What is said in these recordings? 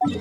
You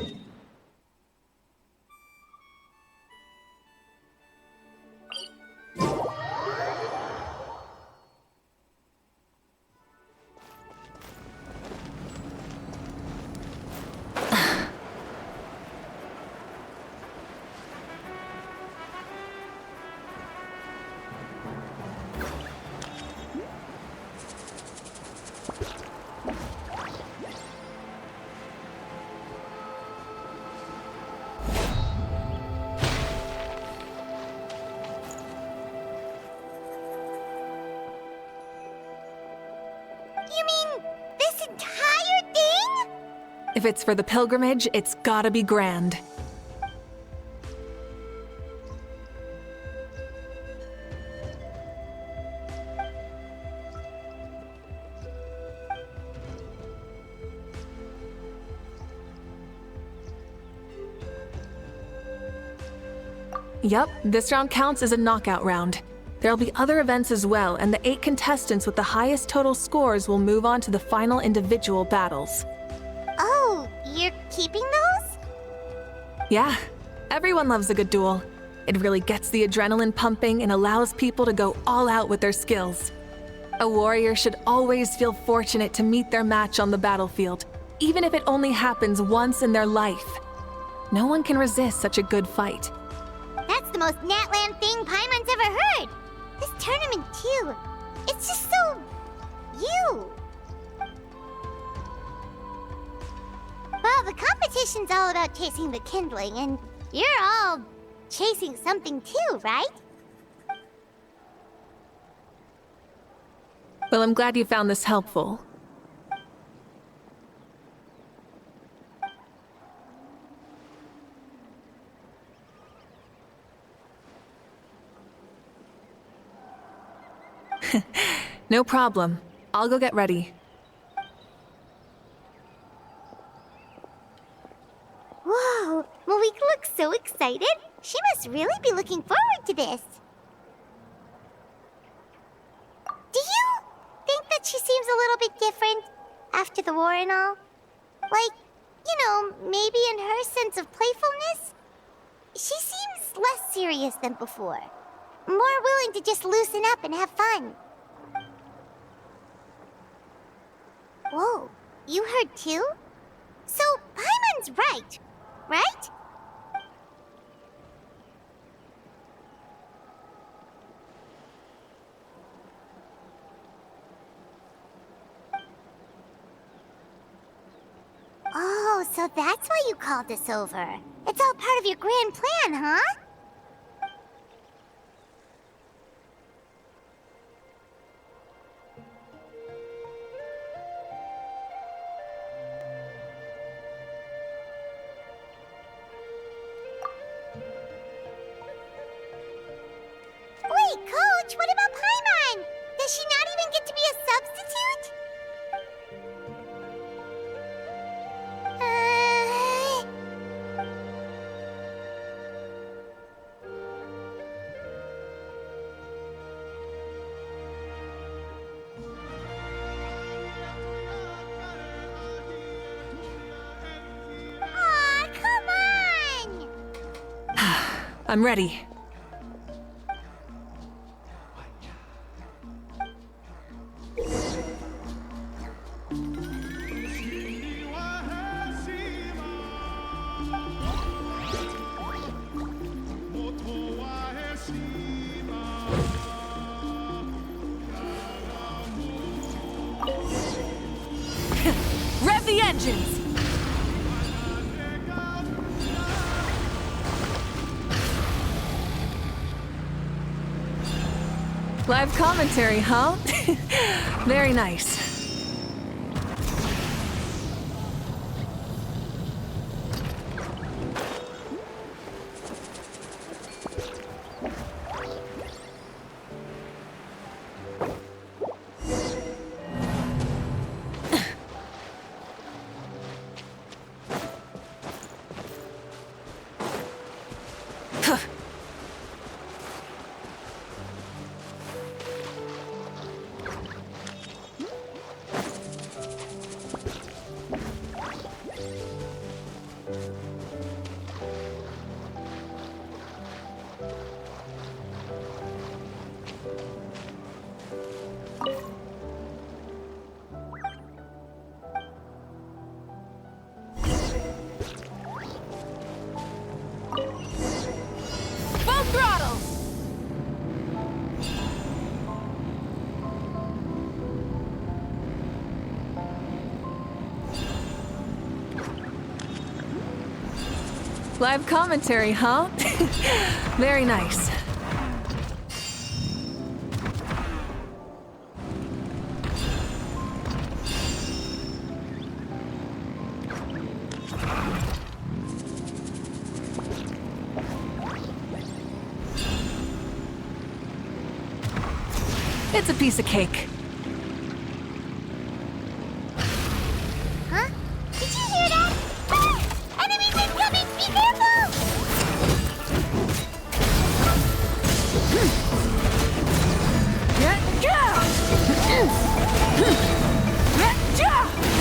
mean this entire thing? If it's for the pilgrimage, it's gotta be grand. Yup, this round counts as a knockout round. There'll be other events as well, and the 8 contestants with the highest total scores will move on to the final individual battles. Oh, you're keeping those? Yeah, everyone loves a good duel. It really gets the adrenaline pumping and allows people to go all out with their skills. A warrior should always feel fortunate to meet their match on the battlefield, even if it only happens once in their life. No one can resist such a good fight. That's the most Natland thing Paimon's ever heard. This tournament, too. It's just so... you. Well, the competition's all about chasing the kindling, and you're all chasing something too, right? Well, I'm glad you found this helpful. No problem. I'll go get ready. Whoa, Mavuika looks so excited. She must really be looking forward to this. Do you think that she seems a little bit different after the war and all? Like, you know, maybe in her sense of playfulness? She seems less serious than before. More willing to just loosen up and have fun. Whoa, you heard too? So, Paimon's right, right? Oh, so that's why you called us over. It's all part of your grand plan, huh? Wait, Coach, what about Paimon? Does she not even get to be a substitute? Aw, come on! I'm ready. Rev the engines! Live commentary, huh? Very nice. Full throttle! Live commentary, huh? Very nice. It's a piece of cake. Huh? Did you hear that? Ah! Enemies incoming! Be careful!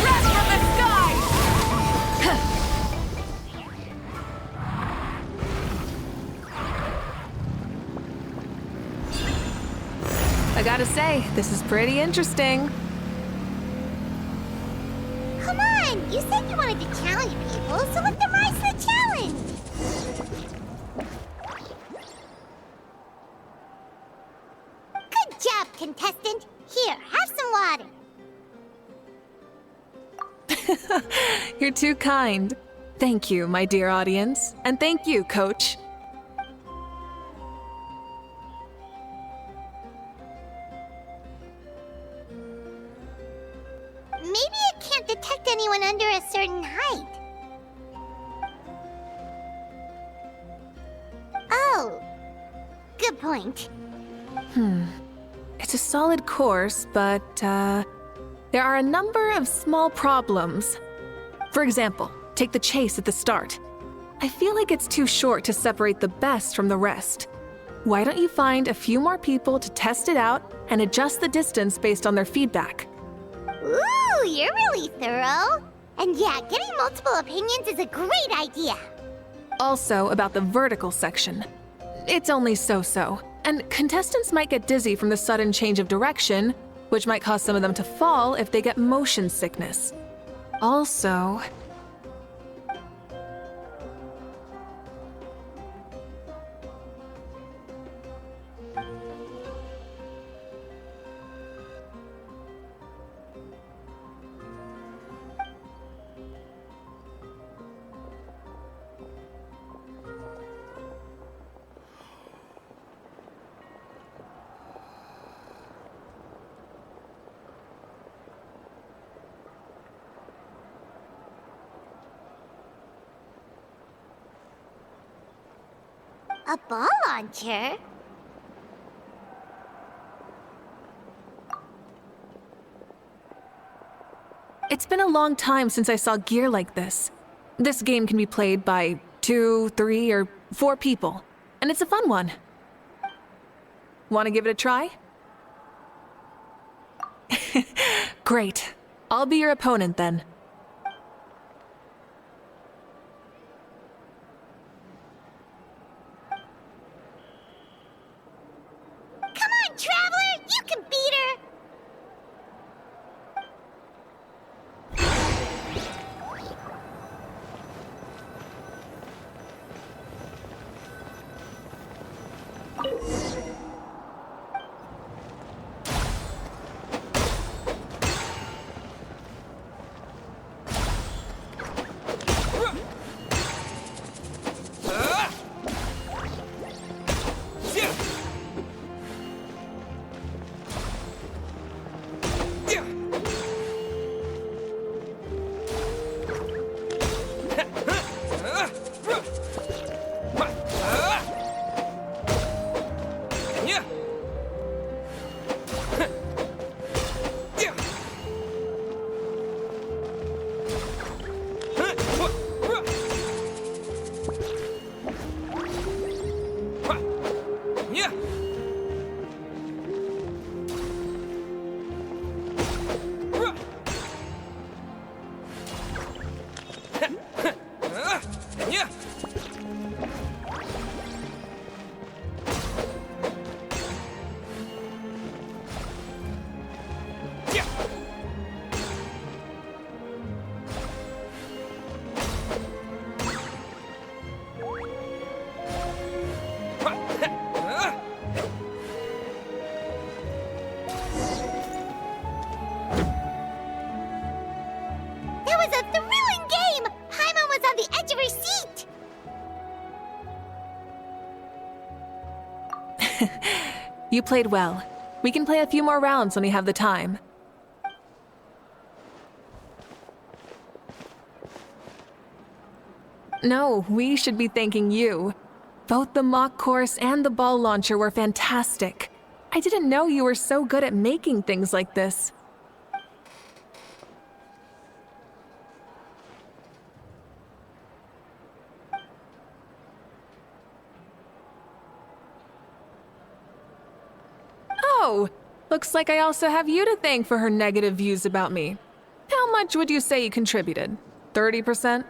Rest from the sky! I gotta say, this is pretty interesting. Come on! You said you wanted to challenge people, so let them rise to the challenge! Good job, contestant! Here, have some water! You're too kind. Thank you, my dear audience. And thank you, Coach. Maybe it can't detect anyone under a certain height. Oh, good point. It's a solid course, but, there are a number of small problems. For example, take the chase at the start. I feel like it's too short to separate the best from the rest. Why don't you find a few more people to test it out and adjust the distance based on their feedback? Ooh, you're really thorough. And yeah, getting multiple opinions is a great idea. Also, about the vertical section. It's only so-so, and contestants might get dizzy from the sudden change of direction, which might cause some of them to fall if they get motion sickness. Also... A ball launcher? It's been a long time since I saw gear like this. This game can be played by 2, 3, or 4 people, and it's a fun one. Want to give it a try? Great. I'll be your opponent then. Come on, Traveler! You can beat her! You played well. We can play a few more rounds when we have the time. No, we should be thanking you. Both the mock course and the ball launcher were fantastic. I didn't know you were so good at making things like this. Oh, looks like I also have you to thank for her negative views about me. How much would you say you contributed? 30%?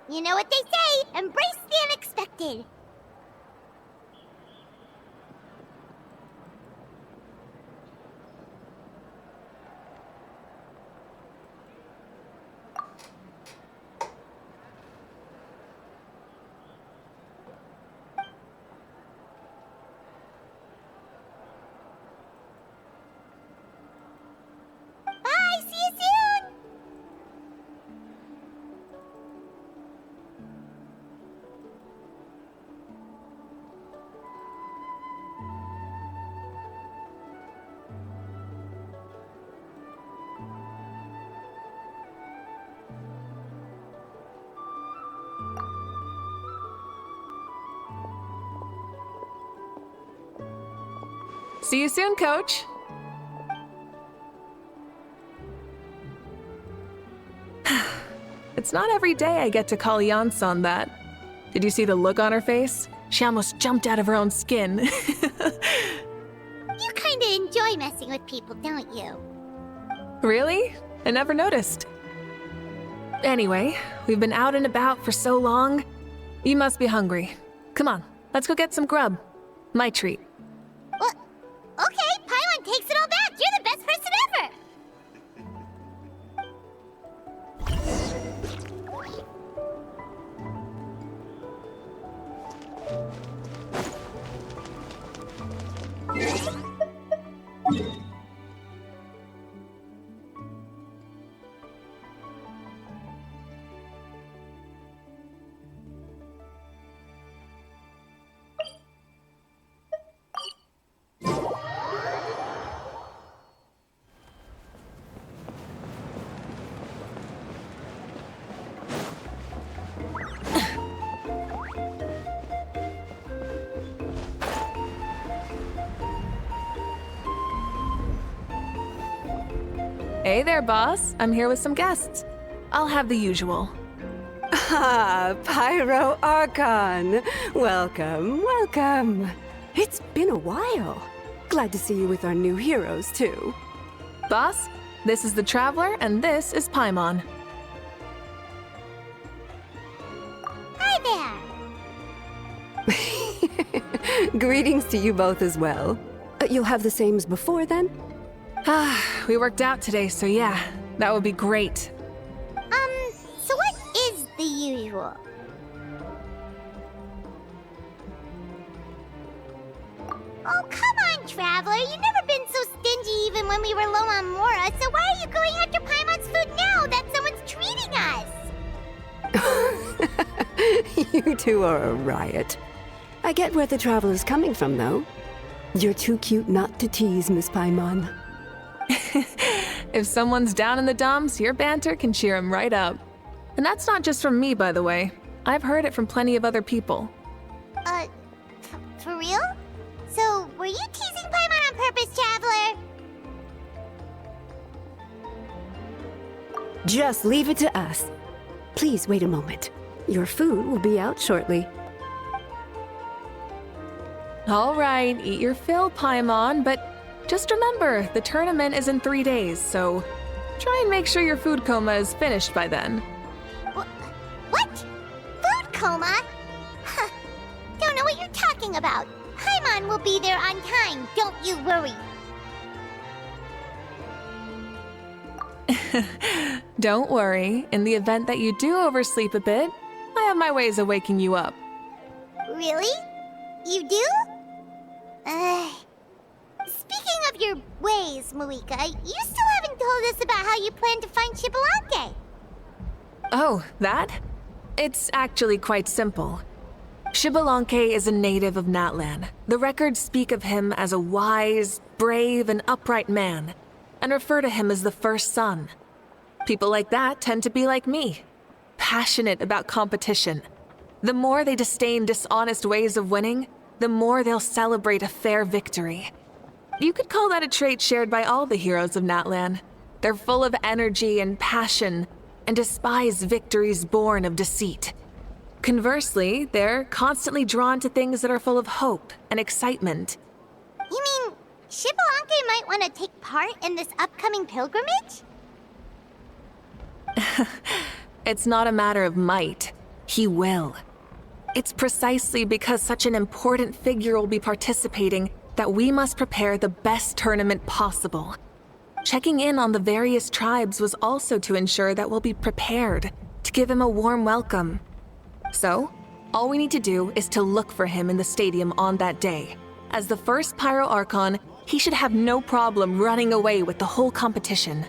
You know what they say, embrace the unexpected. Bye, see you soon! See you soon, Coach. It's not every day I get to call Yansan that. Did you see the look on her face? She almost jumped out of her own skin. You kinda enjoy messing with people, don't you? Really? I never noticed. Anyway, we've been out and about for so long. You must be hungry. Come on, let's go get some grub. My treat. What? Okay, Paimon takes it all back. You're the best person ever. Hey there, boss. I'm here with some guests. I'll have the usual. Ah, Pyro Archon! Welcome, welcome! It's been a while. Glad to see you with our new heroes, too. Boss, this is the Traveler, and this is Paimon. Hi there. Greetings to you both as well. You'll have the same as before, then? We worked out today, so yeah, that would be great. So what is the usual? Oh, come on, Traveler. You've never been so stingy even when we were low on Mora, so why are you going after Paimon's food now that someone's treating us? You two are a riot. I get where the Traveler's coming from, though. You're too cute not to tease, Miss Paimon. If someone's down in the dumps, your banter can cheer him right up. And that's not just from me, by the way. I've heard it from plenty of other people. For real? So, were you teasing Paimon on purpose, Traveler? Just leave it to us. Please wait a moment. Your food will be out shortly. All right, eat your fill, Paimon, but just remember, the tournament is in 3 days, so try and make sure your food coma is finished by then. What? Food coma? Huh. Don't know what you're talking about. Paimon will be there on time, don't you worry. Don't worry, in the event that you do oversleep a bit, I have my ways of waking you up. Really? You do? Speaking of your ways, Mavuika, you still haven't told us about how you plan to find Xbalanque. Oh, that? It's actually quite simple. Xbalanque is a native of Natlan. The records speak of him as a wise, brave, and upright man, and refer to him as the first son. People like that tend to be like me, passionate about competition. The more they disdain dishonest ways of winning, the more they'll celebrate a fair victory. You could call that a trait shared by all the heroes of Natlan. They're full of energy and passion, and despise victories born of deceit. Conversely, they're constantly drawn to things that are full of hope and excitement. You mean Xbalanque might want to take part in this upcoming pilgrimage? It's not a matter of might. He will. It's precisely because such an important figure will be participating that we must prepare the best tournament possible. Checking in on the various tribes was also to ensure that we'll be prepared to give him a warm welcome. So, all we need to do is to look for him in the stadium on that day. As the first Pyro Archon, he should have no problem running away with the whole competition.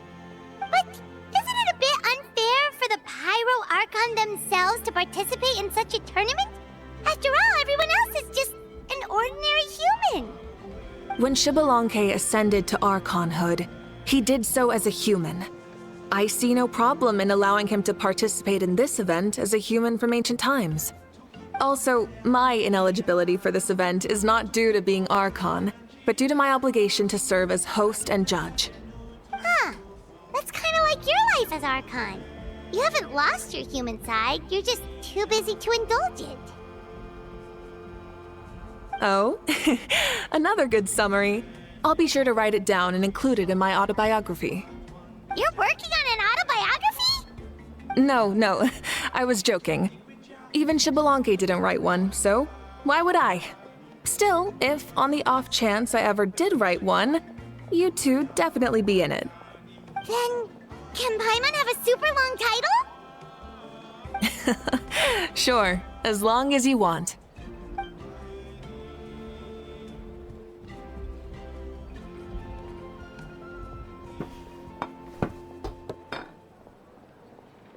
But isn't it a bit unfair for the Pyro Archon themselves to participate in such a tournament? After all, everyone else is just an ordinary human. When Xbalanque ascended to Archonhood, he did so as a human. I see no problem in allowing him to participate in this event as a human from ancient times. Also, my ineligibility for this event is not due to being Archon, but due to my obligation to serve as host and judge. Huh. That's kind of like your life as Archon. You haven't lost your human side, you're just too busy to indulge it. Oh, another good summary. I'll be sure to write it down and include it in my autobiography. You're working on an autobiography? No, I was joking. Even Xbalanque didn't write one, so why would I? Still, if on the off chance I ever did write one, you two definitely be in it. Then, can Paimon have a super long title? Sure, as long as you want.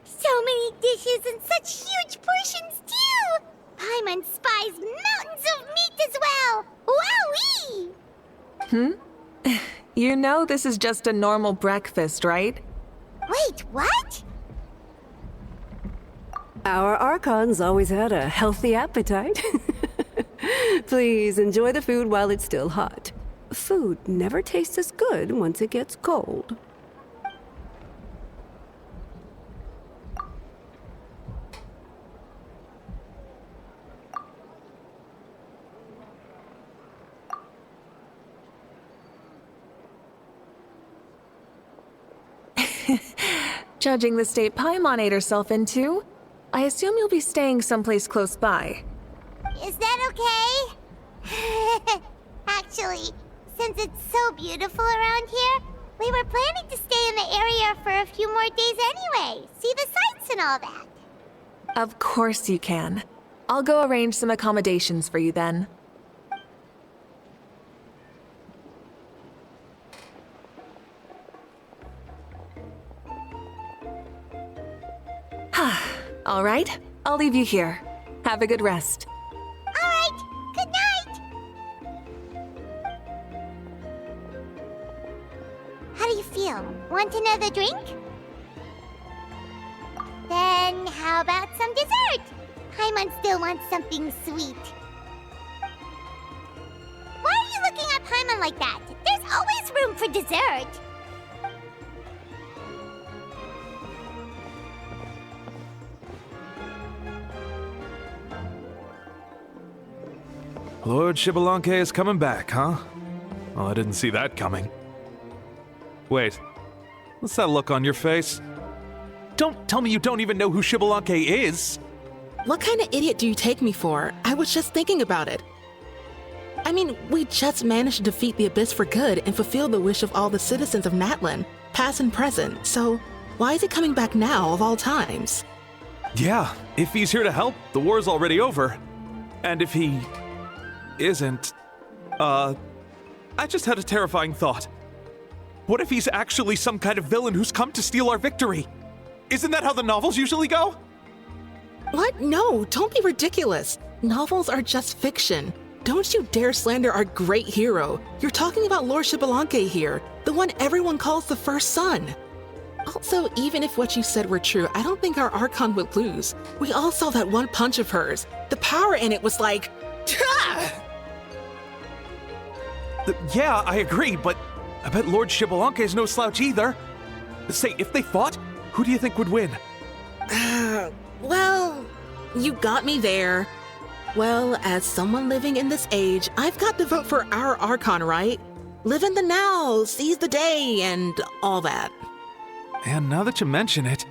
So many dishes and such huge portions, too! Paimon spies mountains of meat as well! Wowee! You know this is just a normal breakfast, right? Wait, what? Our Archons always had a healthy appetite. Please enjoy the food while it's still hot. Food never tastes as good once it gets cold. Judging the state Paimon ate herself into, I assume you'll be staying someplace close by. Is that okay? Actually, since it's so beautiful around here, we were planning to stay in the area for a few more days anyway. See the sights and all that. Of course you can. I'll go arrange some accommodations for you then. All right, I'll leave you here. Have a good rest. All right, good night. How do you feel? Want another drink? Then how about some dessert? Paimon still wants something sweet. Why are you looking at Paimon like that? There's always room for dessert. Lord Xbalanque is coming back, huh? Well, I didn't see that coming. Wait, what's that look on your face? Don't tell me you don't even know who Xbalanque is! What kind of idiot do you take me for? I was just thinking about it. I mean, we just managed to defeat the Abyss for good and fulfill the wish of all the citizens of Natlan, past and present, so why is he coming back now of all times? Yeah, if he's here to help, the war's already over. And if he isn't, I just had a terrifying thought. What if he's actually some kind of villain who's come to steal our victory? Isn't that how the novels usually go? What? No, don't be ridiculous. Novels are just fiction. Don't you dare slander our great hero. You're talking about Lord Xbalanque here, the one everyone calls the first son. Also, even if what you said were true, I don't think our Archon would lose. We all saw that one punch of hers. The power in it was like... Yeah, I agree, but I bet Lord Xbalanque is no slouch either. Say, if they fought, who do you think would win? Well, you got me there. Well, as someone living in this age, I've got to vote for our Archon, right? Live in the now, seize the day, and all that. And now that you mention it,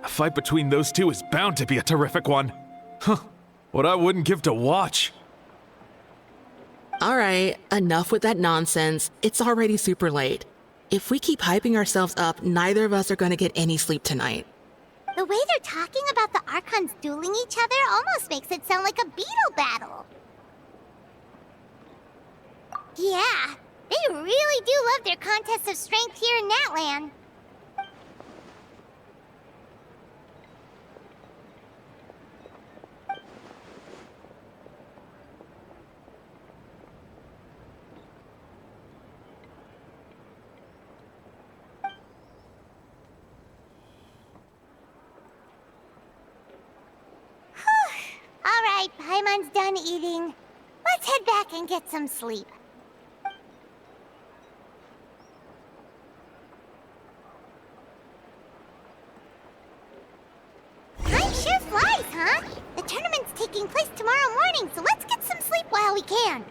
a fight between those two is bound to be a terrific one. Huh, what I wouldn't give to watch. All right, enough with that nonsense. It's already super late. If we keep hyping ourselves up, neither of us are going to get any sleep tonight. The way they're talking about the Archons dueling each other almost makes it sound like a beetle battle. Yeah, they really do love their contests of strength here in Natlan. All right, Paimon's done eating. Let's head back and get some sleep. Time sure flies, huh? The tournament's taking place tomorrow morning, so let's get some sleep while we can.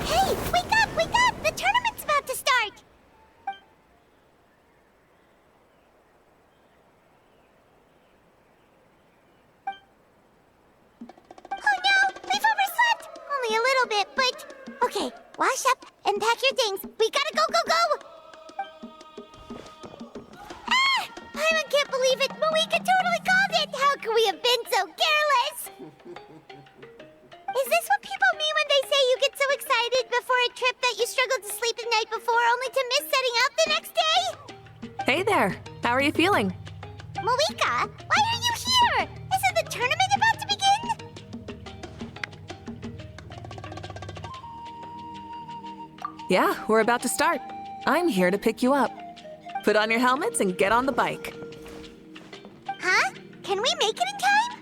Hey, wake up, wake up! The tournament's about to start! Oh no, we've overslept! Only a little bit, but... Okay, wash up and pack your things. We gotta go, go, go! Ah! Paimon can't believe it! Mavuika totally called it! How could we have been so careless? Is this what people mean when they say you get so excited before a trip that you struggled to sleep the night before only to miss setting out the next day? Hey there, how are you feeling? Mavuika, why are you here? Isn't the tournament about to begin? Yeah, we're about to start. I'm here to pick you up. Put on your helmets and get on the bike. Huh? Can we make it in time?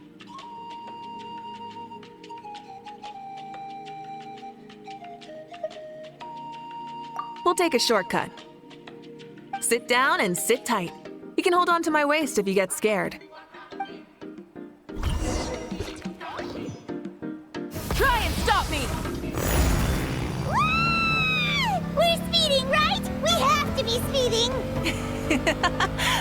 We'll take a shortcut. Sit down and sit tight. You can hold on to my waist if you get scared. Try and stop me! Woo! We're speeding, right? We have to be speeding!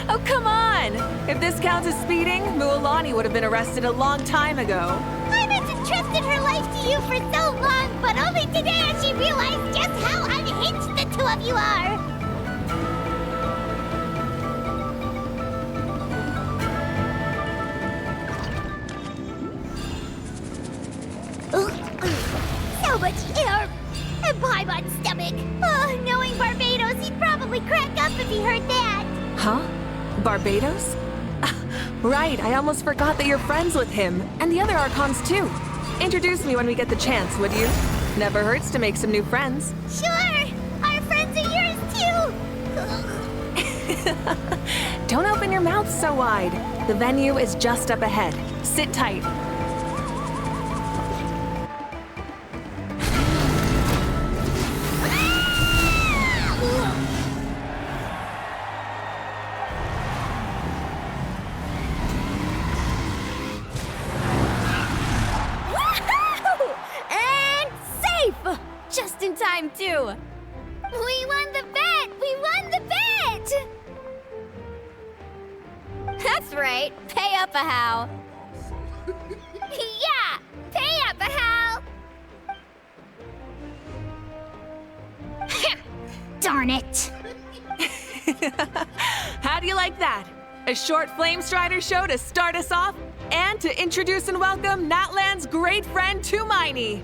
Oh, come on! If this counts as speeding, Mualani would have been arrested a long time ago. Paimon's entrusted her life to you for so long, but only today has she realized just how unhinged the two of you are! So much air! And Paimon's stomach! Oh, knowing Barbados, he'd probably crack up if he heard that! Huh? Barbados? Right, I almost forgot that you're friends with him, and the other Archons too. Introduce me when we get the chance, would you? Never hurts to make some new friends. Sure! Our friends are yours too! Don't open your mouth so wide. The venue is just up ahead. Sit tight. And safe! Just in time, too. We won the bet! We won the bet! That's right. Pay up a how. Yeah! Pay up a how! Darn it! How do you like that? A short Flame Strider show to start us off, and to introduce and welcome Natlan's great friend Tumaini.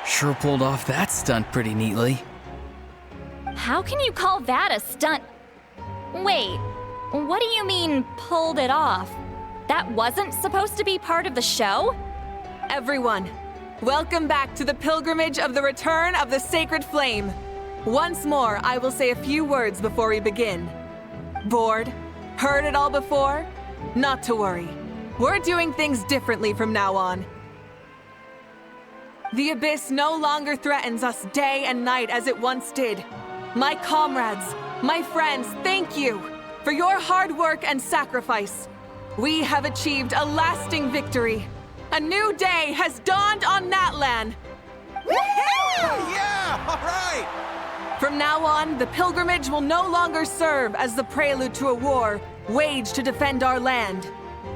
Sure pulled off that stunt pretty neatly. How can you call that a stunt? Wait, what do you mean, pulled it off? That wasn't supposed to be part of the show? Everyone, welcome back to the pilgrimage of the return of the Sacred Flame. Once more, I will say a few words before we begin. Bored? Heard it all before? Not to worry. We're doing things differently from now on. The Abyss no longer threatens us day and night as it once did. My comrades, my friends, thank you for your hard work and sacrifice. We have achieved a lasting victory. A new day has dawned on Natlan. Yeah, all right! From now on, the pilgrimage will no longer serve as the prelude to a war waged to defend our land.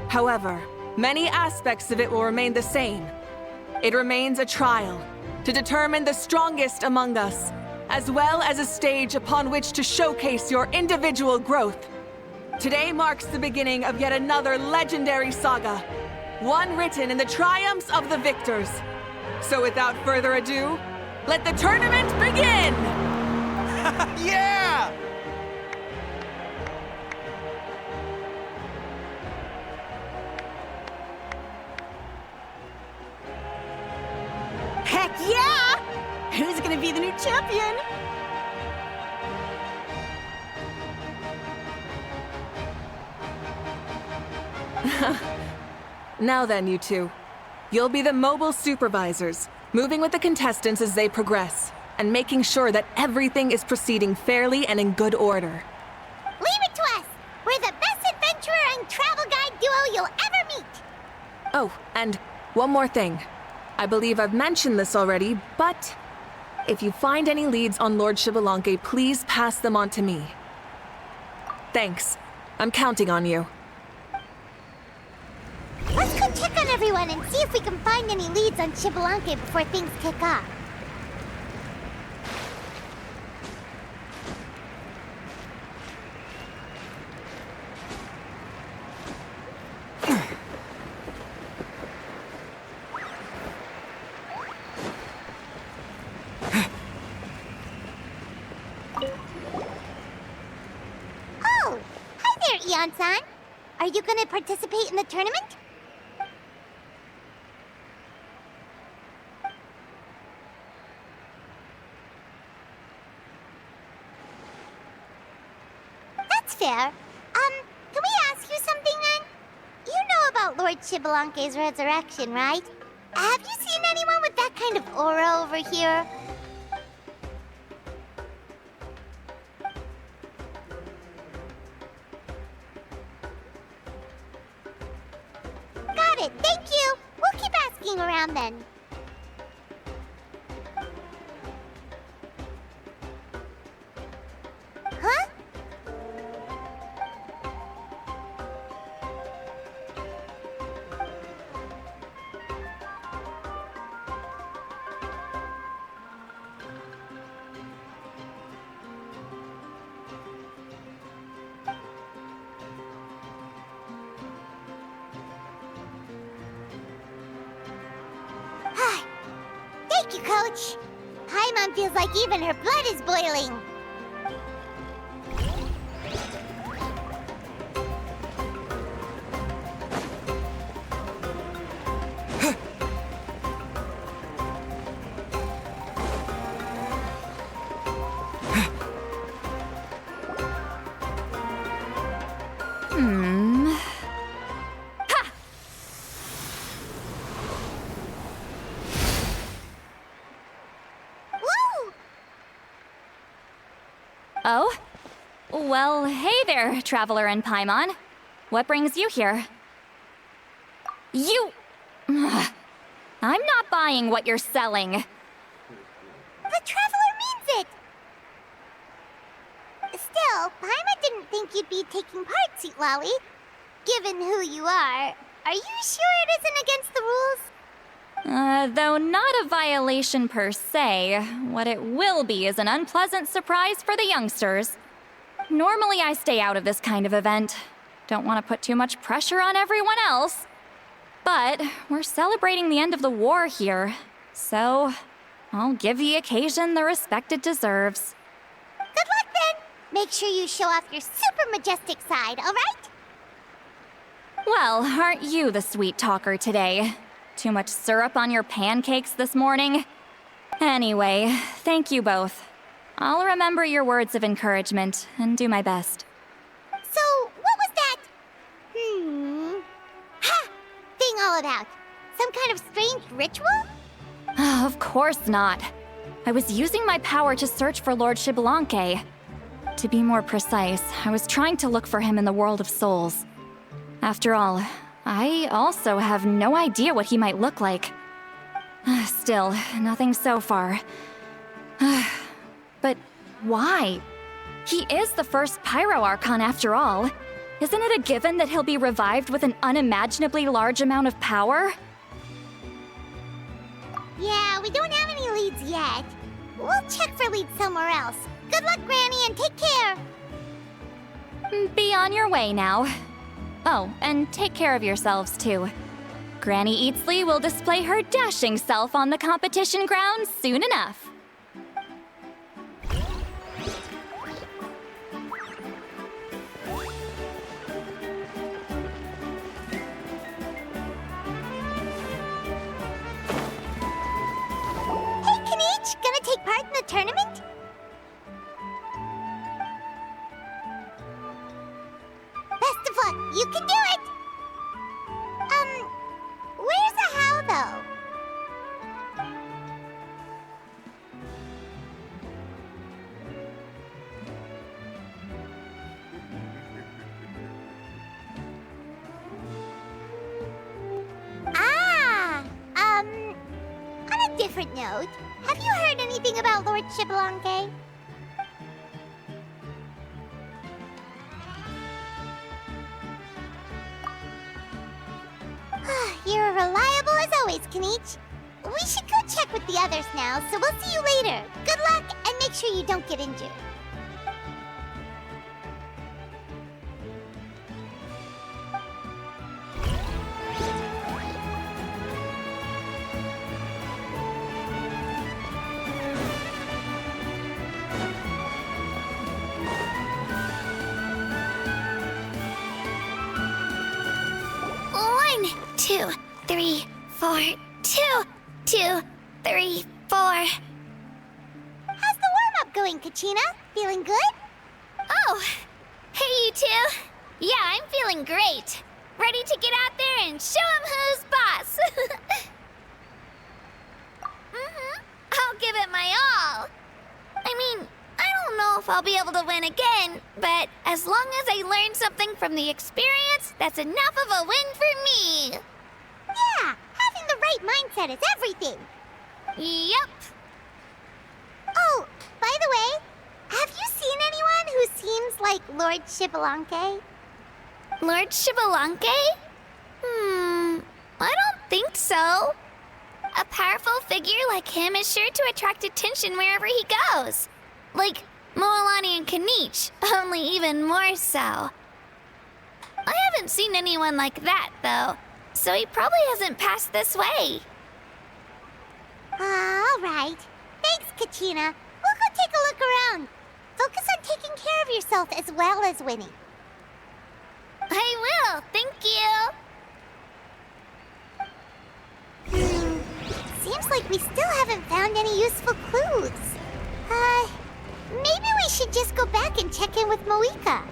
However, many aspects of it will remain the same. It remains a trial to determine the strongest among us, as well as a stage upon which to showcase your individual growth. Today marks the beginning of yet another legendary saga, one written in the triumphs of the victors. So without further ado, let the tournament begin! Yeah! Heck yeah! Who's gonna be the new champion? Now then, you two. You'll be the mobile supervisors, moving with the contestants as they progress, and making sure that everything is proceeding fairly and in good order. Leave it to us! We're the best adventurer and travel guide duo you'll ever meet! Oh, and one more thing. I believe I've mentioned this already, but if you find any leads on Lord Xbalanque, please pass them on to me. Thanks. I'm counting on you. Let's go check on everyone and see if we can find any leads on Xbalanque before things kick off. Oh, hi there, Eon-san. Are you gonna participate in the tournament? That's fair. Can we ask you something then? You know about Lord Xbalanque's resurrection, right? Have you seen anyone with that kind of aura over here? Got it, thank you! We'll keep asking around then. Huh? Thank you, Coach. Paimon feels like even her blood is boiling. Woo! Oh? Well, hey there, Traveler and Paimon. What brings you here? You... Ugh. I'm not buying what you're selling. The Traveler means it! Still, Well, Paimon didn't think you'd be taking part, Sweet Lolly. Given who you are you sure it isn't against the rules? Though not a violation per se, what it will be is an unpleasant surprise for the youngsters. Normally I stay out of this kind of event. Don't want to put too much pressure on everyone else. But we're celebrating the end of the war here, so I'll give the occasion the respect it deserves. Good luck then! Make sure you show off your super majestic side, alright? Well, aren't you the sweet talker today? Too much syrup on your pancakes this morning? Anyway, thank you both. I'll remember your words of encouragement and do my best. So, what was that? Ha! Thing all about? Some kind of strange ritual? Of course not. I was using my power to search for Lord Xbalanque. To be more precise, I was trying to look for him in the world of souls. After all, I also have no idea what he might look like. Still, nothing so far. But why? He is the first Pyro Archon after all. Isn't it a given that he'll be revived with an unimaginably large amount of power? Yeah, we don't have any leads yet. We'll check for leads somewhere else. Good luck, Granny, and take care! Be on your way now. Oh, and take care of yourselves too. Granny Eatsley will display her dashing self on the competition grounds soon enough. Hey, Kanich! Gonna take part in the tournament? Best of luck! You can do it! Where's the how, though? On a different note, have you heard anything about Lord Xbalanque? You're reliable as always, Kanich. We should go check with the others now, so we'll see you later. Good luck, and make sure you don't get injured. One, 2, 3, 4, 2, 2, 3, 4. How's the warm-up going, Kachina? Feeling good? Oh, hey you two. Yeah, I'm feeling great. Ready to get out there and show 'em who's boss. I'll give it my all. I mean, I don't know if I'll be able to win again, but as long as I learn something from the experience, that's enough of a win for me. Yeah, having the right mindset is everything. Yep. Oh, by the way, have you seen anyone who seems like Lord Xbalanque? Lord Xbalanque? I don't think so. A powerful figure like him is sure to attract attention wherever he goes. Like Moalani and Kanich, only even more so. I haven't seen anyone like that, though, so he probably hasn't passed this way. All right. Thanks, Kachina. We'll go take a look around. Focus on taking care of yourself as well as winning. I will, thank you. Seems like we still haven't found any useful clues. Maybe we should just go back and check in with Mavuika.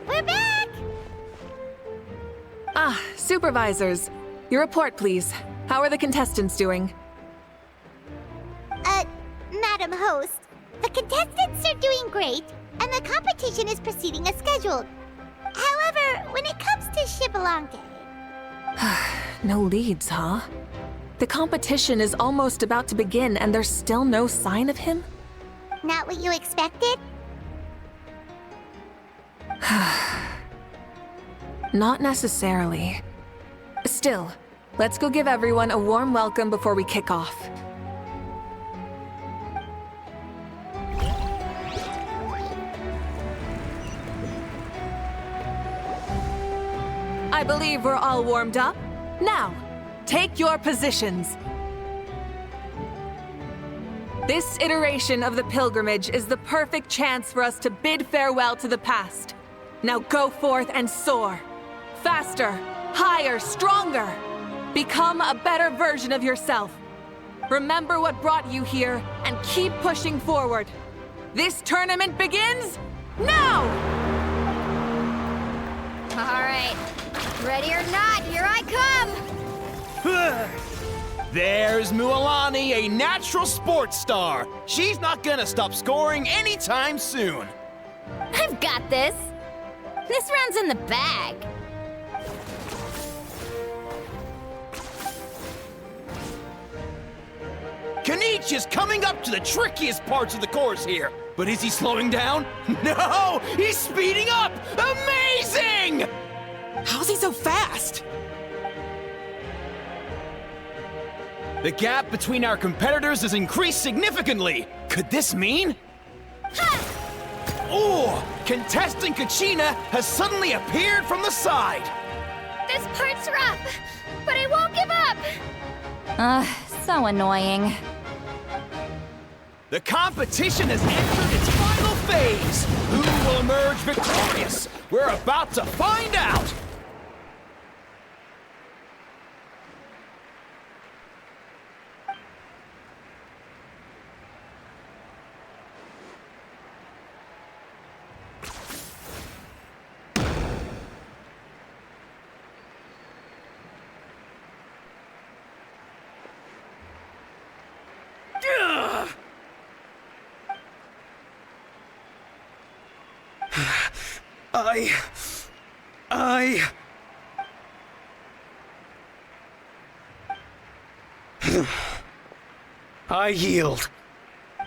We're back! Ah, supervisors. Your report, please. How are the contestants doing? Madam Host, the contestants are doing great, and the competition is proceeding as scheduled. However, when it comes to Xbalanque... No leads, huh? The competition is almost about to begin and there's still no sign of him? Not what you expected? Not necessarily. Still, let's go give everyone a warm welcome before we kick off. I believe we're all warmed up. Now, take your positions. This iteration of the pilgrimage is the perfect chance for us to bid farewell to the past. Now go forth and soar. Faster, higher, stronger. Become a better version of yourself. Remember what brought you here and keep pushing forward. This tournament begins now! All right. Ready or not, here I come! There's Mualani, a natural sports star. She's not gonna stop scoring anytime soon. I've got this. This round's in the bag. Kenichi is coming up to the trickiest parts of the course here. But is he slowing down? No! He's speeding up! Amazing! How's he so fast? The gap between our competitors has increased significantly. Could this mean? Oh! Contestant Kachina has suddenly appeared from the side. This part's rough, but I won't give up. So annoying. The competition has entered its final phase. Who will emerge victorious? We're about to find out. I yield.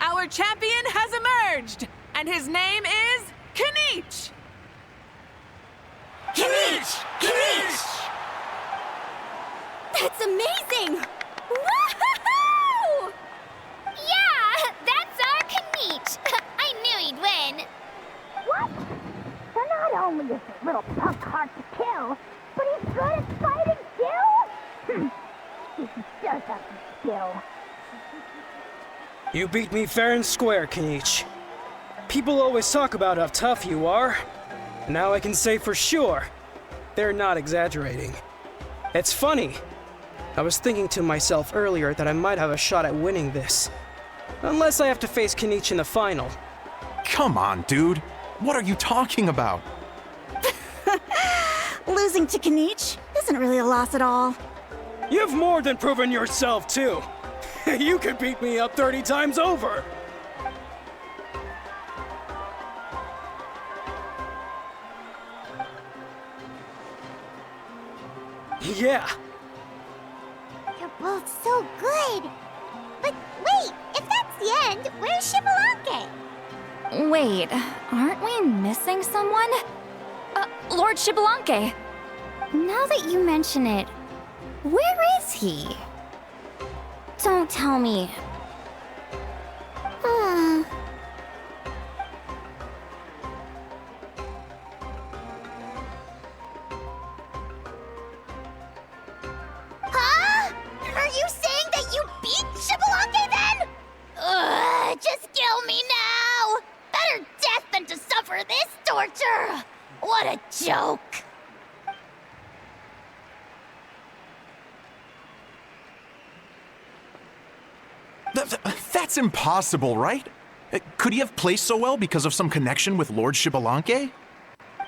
Our champion has emerged, and his name is Kenichi! Kenichi! Kenichi! That's amazing! Woohoo! Yeah, that's our Kenichi. I knew he'd win. What? So not only is this little punk hard to kill, but he's good at fighting too? He does have some skill. You beat me fair and square, Kenichi. People always talk about how tough you are. Now I can say for sure, they're not exaggerating. It's funny. I was thinking to myself earlier that I might have a shot at winning this. Unless I have to face Kenichi in the final. Come on, dude. What are you talking about? Losing to Kenichi isn't really a loss at all. You've more than proven yourself, too. You could beat me up 30 times over. Yeah. You're both so good. But wait, if that's the end, where's Xbalanque? Wait, aren't we missing someone? Lord Xbalanque. Now that you mention it, where is he? Don't tell me. Huh? Are you saying that you beat Xbalanque then? Just kill me now! Better death than to suffer this torture! What a joke! That's impossible, right? Could he have placed so well because of some connection with Lord Xbalanque?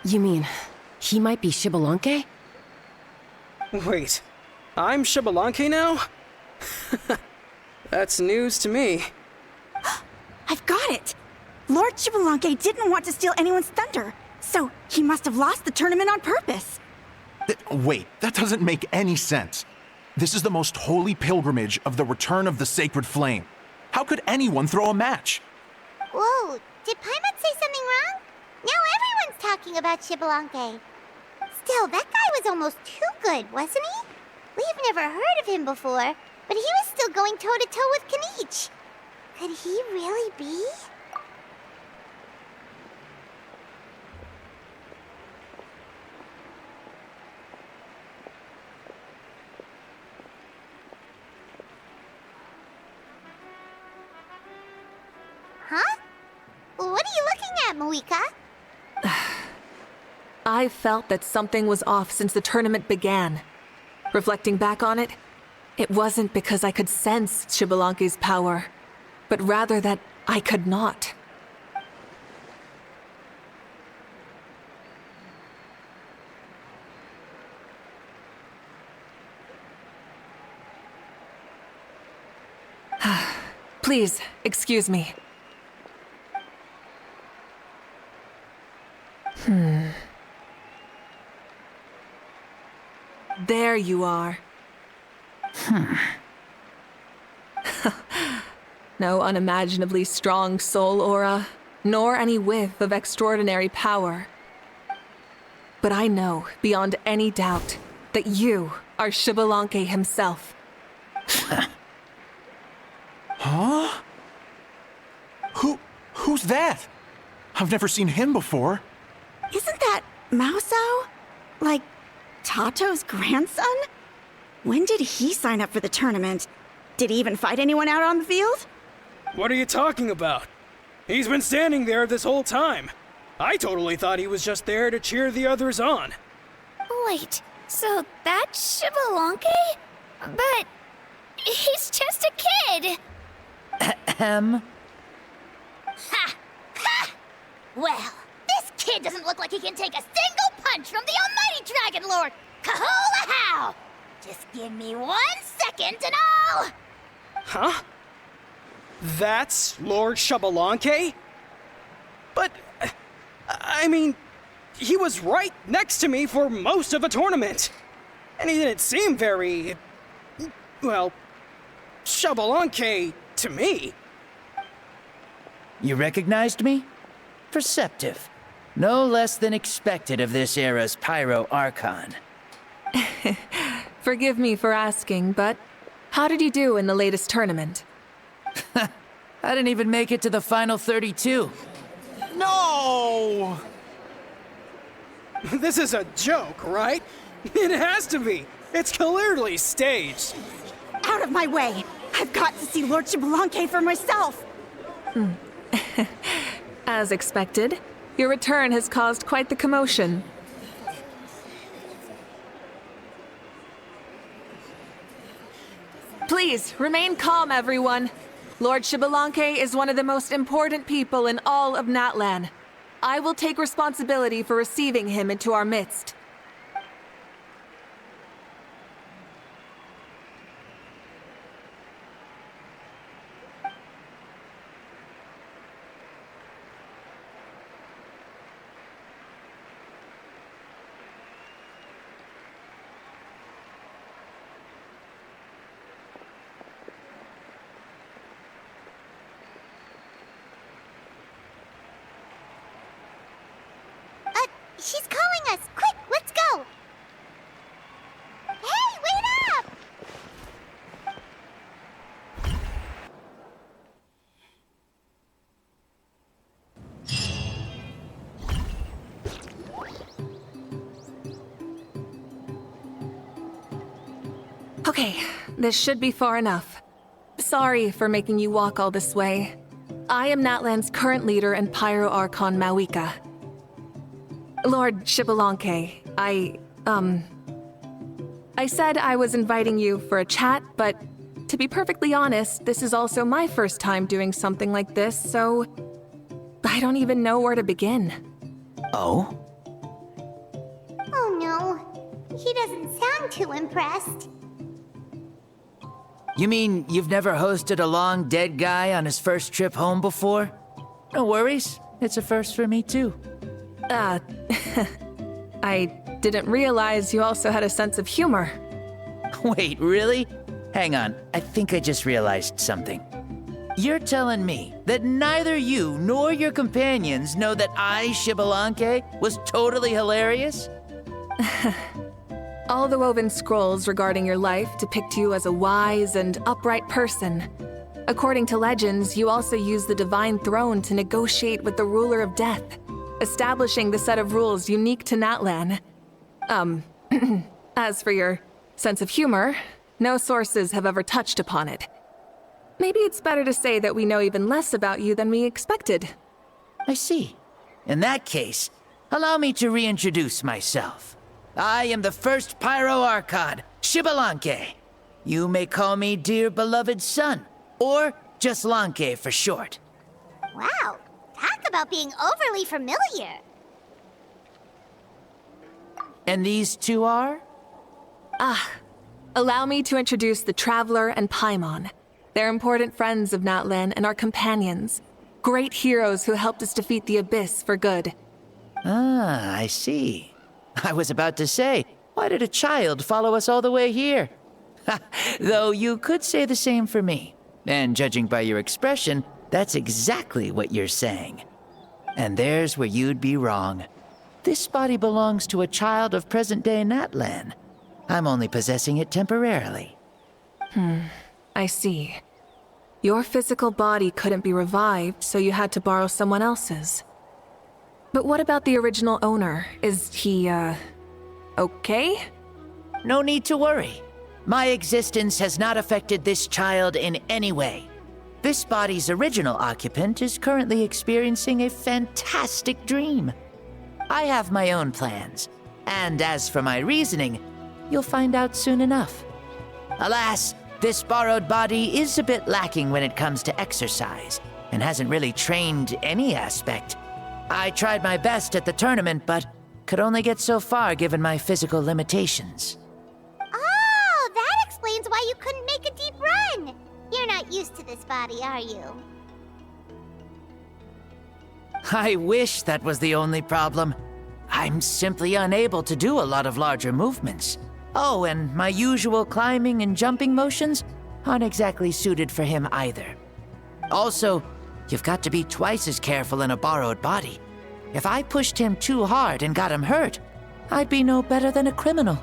You mean, he might be Xbalanque? Wait, I'm Xbalanque now? That's news to me. I've got it! Lord Xbalanque didn't want to steal anyone's thunder, so he must have lost the tournament on purpose. Wait, that doesn't make any sense. This is the most holy pilgrimage of the return of the sacred flame. How could anyone throw a match? Whoa, did Paimon say something wrong? Now everyone's talking about Xbalanque. Still, that guy was almost too good, wasn't he? We've never heard of him before, but he was still going toe-to-toe with Kennilo. Could he really be? Huh? What are you looking at, Mavuika? I felt that something was off since the tournament began. Reflecting back on it, it wasn't because I could sense Xbalanque's power, but rather that I could not. Please, excuse me. There you are. No unimaginably strong soul aura, nor any whiff of extraordinary power. But I know, beyond any doubt, that you are Xbalanque himself. Huh? Who's that? I've never seen him before. Isn't that Mauso? Like, Tato's grandson? When did he sign up for the tournament? Did he even fight anyone out on the field? What are you talking about? He's been standing there this whole time. I totally thought he was just there to cheer the others on. Wait, so that's Xbalanque? But he's just a kid. Ha! Ha! Well, this kid doesn't look like he can take a single punch from the almighty Dragon Lord! Kahola how! Just give me 1 second and I'll... Huh? That's Lord Xbalanque? But, I mean, he was right next to me for most of the tournament. And he didn't seem very, well, Xbalanque to me. You recognized me? Perceptive. No less than expected of this era's Pyro Archon. Forgive me for asking, but how did you do in the latest tournament? I didn't even make it to the final 32. No! This is a joke, right? It has to be. It's clearly staged. Out of my way! I've got to see Lord Xbalanque for myself! As expected, your return has caused quite the commotion. Please, remain calm, everyone. Lord Xbalanque is one of the most important people in all of Natlan. I will take responsibility for receiving him into our midst. She's calling us! Quick, let's go! Hey, wait up! Okay, this should be far enough. Sorry for making you walk all this way. I am Natlan's current leader and Pyro Archon Mavuika. Lord Xbalanque, I said I was inviting you for a chat, but to be perfectly honest, this is also my first time doing something like this, so I don't even know where to begin. Oh? Oh no, he doesn't sound too impressed. You mean you've never hosted a long dead guy on his first trip home before? No worries. It's a first for me, too. I didn't realize you also had a sense of humor. Wait, really? Hang on, I think I just realized something. You're telling me that neither you nor your companions know that I, Xbalanque, was totally hilarious? All the woven scrolls regarding your life depict you as a wise and upright person. According to legends, you also use the divine throne to negotiate with the ruler of death, establishing the set of rules unique to Natlan. As for your sense of humor, no sources have ever touched upon it. Maybe it's better to say that we know even less about you than we expected. I see. In that case, allow me to reintroduce myself. I am the first Pyro Archon, Xbalanque. You may call me dear beloved son, or just Lanque for short. Wow, talk about being overly familiar. And these two are? Allow me to introduce the Traveler and Paimon. They're important friends of Natlan and our companions. Great heroes who helped us defeat the Abyss for good. Ah, I see. I was about to say, why did a child follow us all the way here? Though you could say the same for me. And judging by your expression, that's exactly what you're saying. And there's where you'd be wrong. This body belongs to a child of present-day Natlan. I'm only possessing it temporarily. I see. Your physical body couldn't be revived, so you had to borrow someone else's. But what about the original owner? Is he, okay? No need to worry. My existence has not affected this child in any way. This body's original occupant is currently experiencing a fantastic dream. I have my own plans, and as for my reasoning, you'll find out soon enough. Alas, this borrowed body is a bit lacking when it comes to exercise, and hasn't really trained any aspect. I tried my best at the tournament, but could only get so far given my physical limitations. Oh, that explains why you couldn't make a deep run. You're not used to this body, are you? I wish that was the only problem. I'm simply unable to do a lot of larger movements. Oh, and my usual climbing and jumping motions aren't exactly suited for him either. Also, you've got to be twice as careful in a borrowed body. If I pushed him too hard and got him hurt, I'd be no better than a criminal.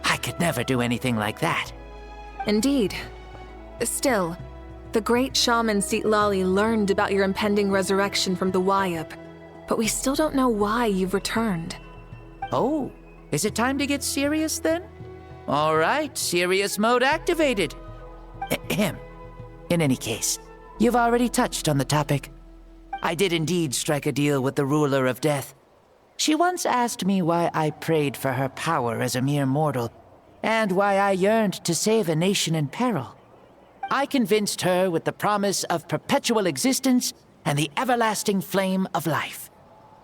I could never do anything like that. Indeed. Still, the great shaman Lali learned about your impending resurrection from the Wayab, but we still don't know why you've returned. Oh, is it time to get serious then? All right, serious mode activated. Ahem. In any case, you've already touched on the topic. I did indeed strike a deal with the ruler of death. She once asked me why I prayed for her power as a mere mortal, and why I yearned to save a nation in peril. I convinced her with the promise of perpetual existence and the everlasting flame of life.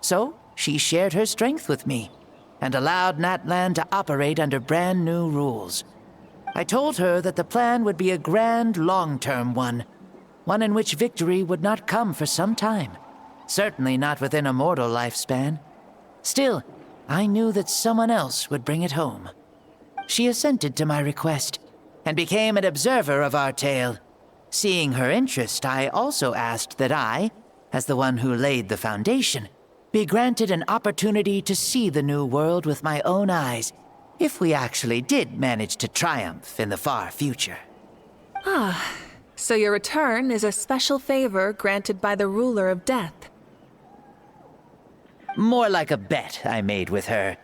So, she shared her strength with me, and allowed Natlan to operate under brand new rules. I told her that the plan would be a grand, long-term one in which victory would not come for some time. Certainly not within a mortal lifespan. Still, I knew that someone else would bring it home. She assented to my request, and became an observer of our tale. Seeing her interest, I also asked that I, as the one who laid the foundation, be granted an opportunity to see the new world with my own eyes, if we actually did manage to triumph in the far future. So your return is a special favor granted by the ruler of death. More like a bet I made with her.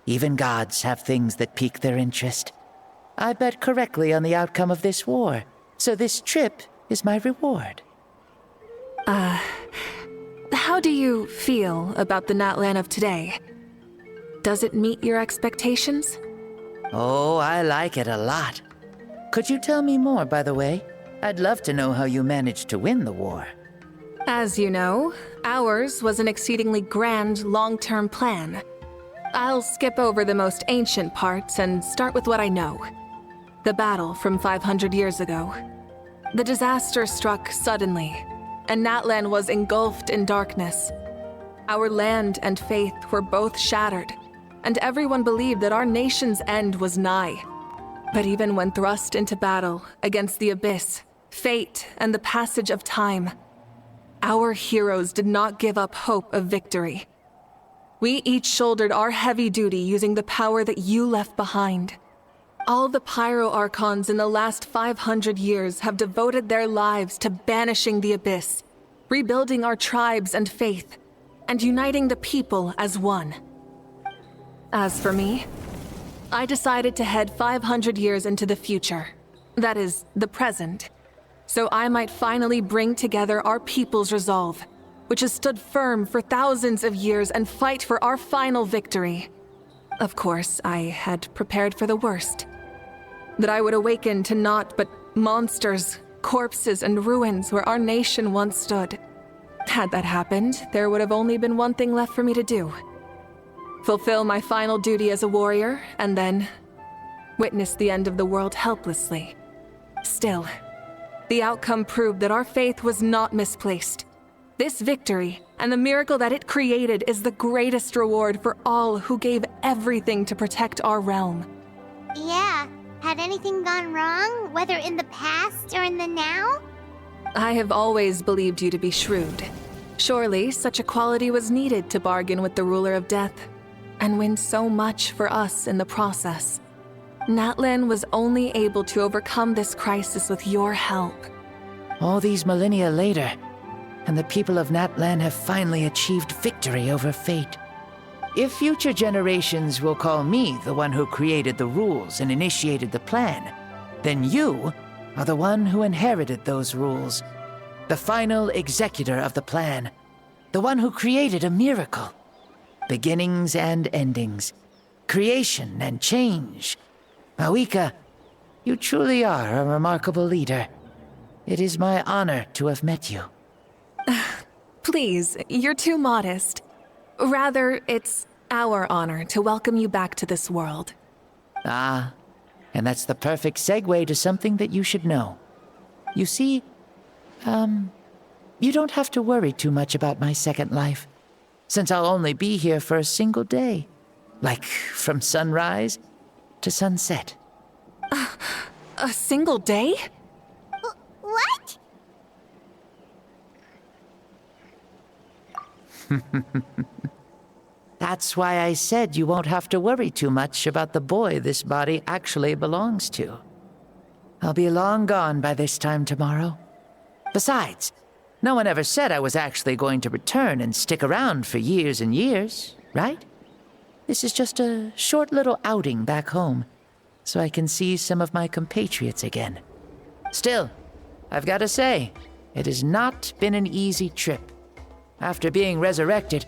Even gods have things that pique their interest. I bet correctly on the outcome of this war, so this trip is my reward. How do you feel about the Natlan of today? Does it meet your expectations? Oh, I like it a lot. Could you tell me more, by the way? I'd love to know how you managed to win the war. As you know, ours was an exceedingly grand, long-term plan. I'll skip over the most ancient parts and start with what I know. The battle from 500 years ago. The disaster struck suddenly, and Natlan was engulfed in darkness. Our land and faith were both shattered, and everyone believed that our nation's end was nigh. But even when thrust into battle against the abyss, fate, and the passage of time, our heroes did not give up hope of victory. We each shouldered our heavy duty using the power that you left behind. All the Pyro Archons in the last 500 years have devoted their lives to banishing the abyss, rebuilding our tribes and faith, and uniting the people as one. As for me, I decided to head 500 years into the future, that is, the present, so I might finally bring together our people's resolve, which has stood firm for thousands of years, and fight for our final victory. Of course, I had prepared for the worst. That I would awaken to naught but monsters, corpses, and ruins where our nation once stood. Had that happened, there would have only been one thing left for me to do. Fulfill my final duty as a warrior, and then witness the end of the world helplessly. Still, the outcome proved that our faith was not misplaced. This victory, and the miracle that it created, is the greatest reward for all who gave everything to protect our realm. Yeah, had anything gone wrong, whether in the past or in the now? I have always believed you to be shrewd. Surely, such a quality was needed to bargain with the ruler of death, and win so much for us in the process. Natlan was only able to overcome this crisis with your help. All these millennia later, and the people of Natlan have finally achieved victory over fate. If future generations will call me the one who created the rules and initiated the plan, then you are the one who inherited those rules. The final executor of the plan. The one who created a miracle. Beginnings and endings. Creation and change. Mavuika, you truly are a remarkable leader. It is my honor to have met you. Please, you're too modest. Rather, it's our honor to welcome you back to this world. Ah, and that's the perfect segue to something that you should know. You see, you don't have to worry too much about my second life, since I'll only be here for a single day. Like, from sunrise to sunset. A single day? What? That's why I said you won't have to worry too much about the boy this body actually belongs to. I'll be long gone by this time tomorrow. Besides, no one ever said I was actually going to return and stick around for years and years, right? This is just a short little outing back home, so I can see some of my compatriots again. Still, I've got to say, it has not been an easy trip. After being resurrected,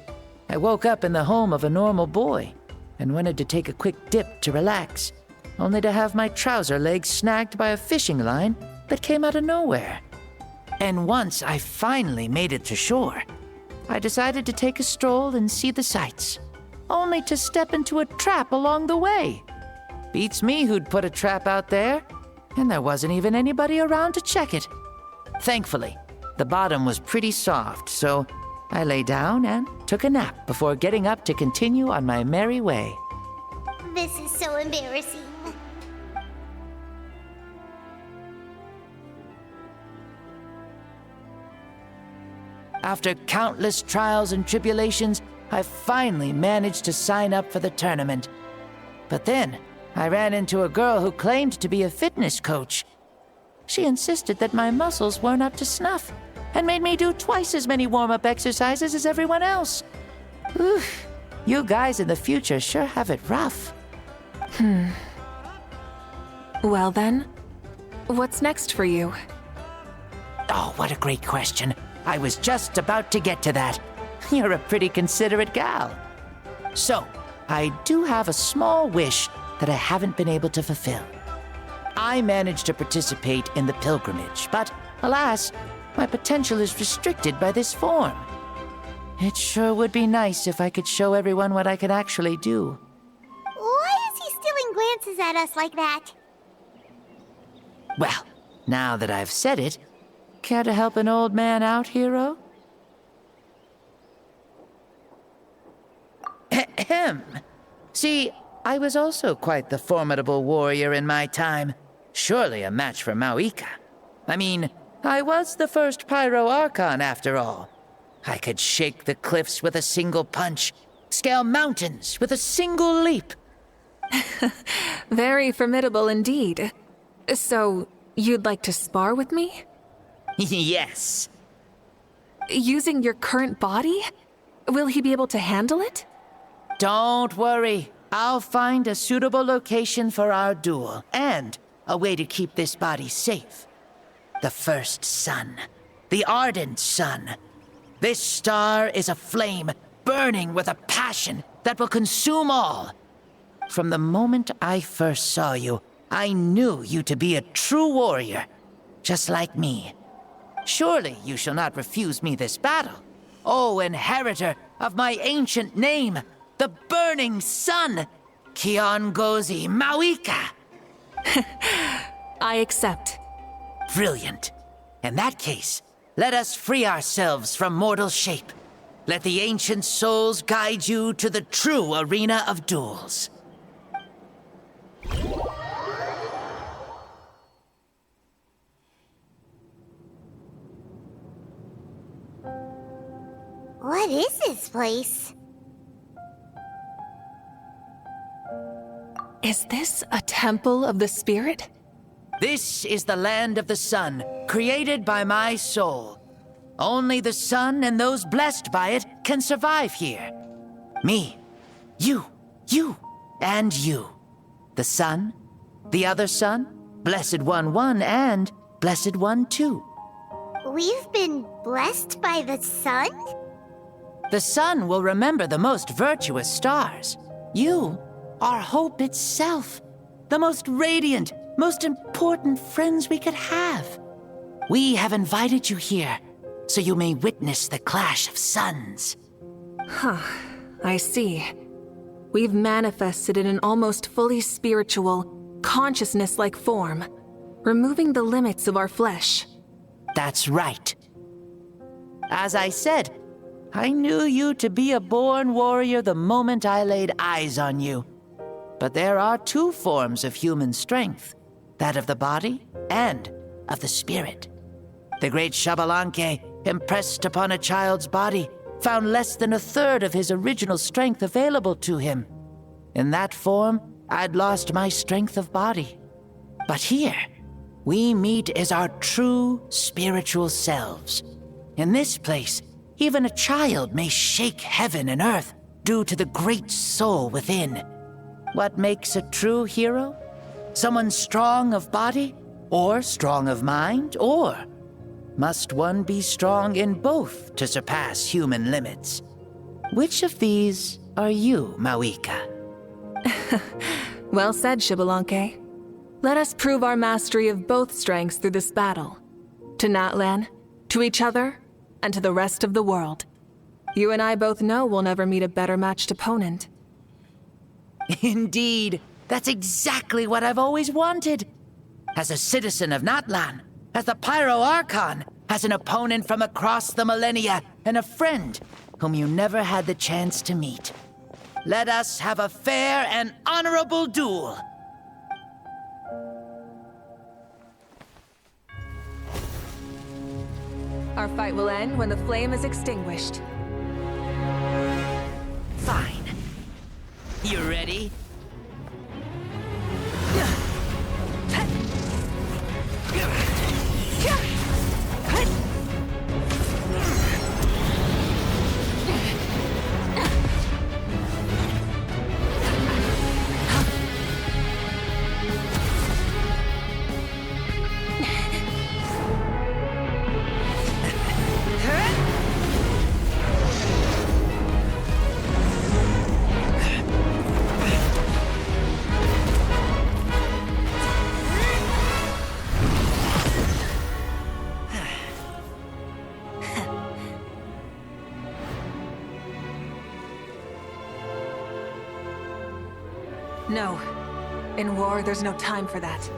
I woke up in the home of a normal boy and wanted to take a quick dip to relax, only to have my trouser legs snagged by a fishing line that came out of nowhere. And once I finally made it to shore, I decided to take a stroll and see the sights, only to step into a trap along the way. Beats me who'd put a trap out there, and there wasn't even anybody around to check it. Thankfully, the bottom was pretty soft, so I lay down and took a nap before getting up to continue on my merry way. This is so embarrassing. After countless trials and tribulations, I finally managed to sign up for the tournament. But then, I ran into a girl who claimed to be a fitness coach. She insisted that my muscles weren't up to snuff, and made me do twice as many warm-up exercises as everyone else. Oof, you guys in the future sure have it rough. Well then, what's next for you? Oh, what a great question. I was just about to get to that. You're a pretty considerate gal. So, I do have a small wish that I haven't been able to fulfill. I managed to participate in the pilgrimage, but alas, my potential is restricted by this form. It sure would be nice if I could show everyone what I can actually do. Why is he stealing glances at us like that? Well, now that I've said it, Care to help an old man out, hero? Ahem. See, I was also quite the formidable warrior in my time. Surely a match for Mavuika. I mean, I was the first Pyro Archon after all. I could shake the cliffs with a single punch, scale mountains with a single leap. Very formidable indeed. So, you'd like to spar with me? Yes. Using your current body? Will he be able to handle it? Don't worry. I'll find a suitable location for our duel, and a way to keep this body safe. The first sun. The ardent sun. This star is a flame, burning with a passion that will consume all. From the moment I first saw you, I knew you to be a true warrior, just like me. Surely you shall not refuse me this battle, O inheritor of my ancient name, the Burning Sun, Kiongozi Mavuika. I accept. Brilliant. In that case, let us free ourselves from mortal shape. Let the ancient souls guide you to the true arena of duels. What is this place? Is this a temple of the spirit? This is the land of the sun, created by my soul. Only the sun and those blessed by it can survive here. Me, you, and you. The sun, the other sun, Blessed One 1, and Blessed One 2. We've been blessed by the sun? The sun will remember the most virtuous stars. You are hope itself, the most radiant, most important friends we could have. We have invited you here, so you may witness the clash of suns. Huh, I see. We've manifested in an almost fully spiritual, consciousness-like form, removing the limits of our flesh. That's right. As I said, I knew you to be a born warrior the moment I laid eyes on you. But there are two forms of human strength, that of the body and of the spirit. The great Xbalanque, impressed upon a child's body, found less than a third of his original strength available to him. In that form, I'd lost my strength of body. But here, we meet as our true spiritual selves. In this place, even a child may shake heaven and earth due to the great soul within. What makes a true hero? Someone strong of body, or strong of mind, or must one be strong in both to surpass human limits? Which of these are you, Mavuika? Well said, Xbalanque. Let us prove our mastery of both strengths through this battle. To Natlan, to each other, and to the rest of the world. You and I both know we'll never meet a better matched opponent. Indeed, that's exactly what I've always wanted. As a citizen of Natlan, as the Pyro Archon, as an opponent from across the millennia, and a friend whom you never had the chance to meet. Let us have a fair and honorable duel. Our fight will end when the flame is extinguished. Fine. You ready? No. In war, there's no time for that.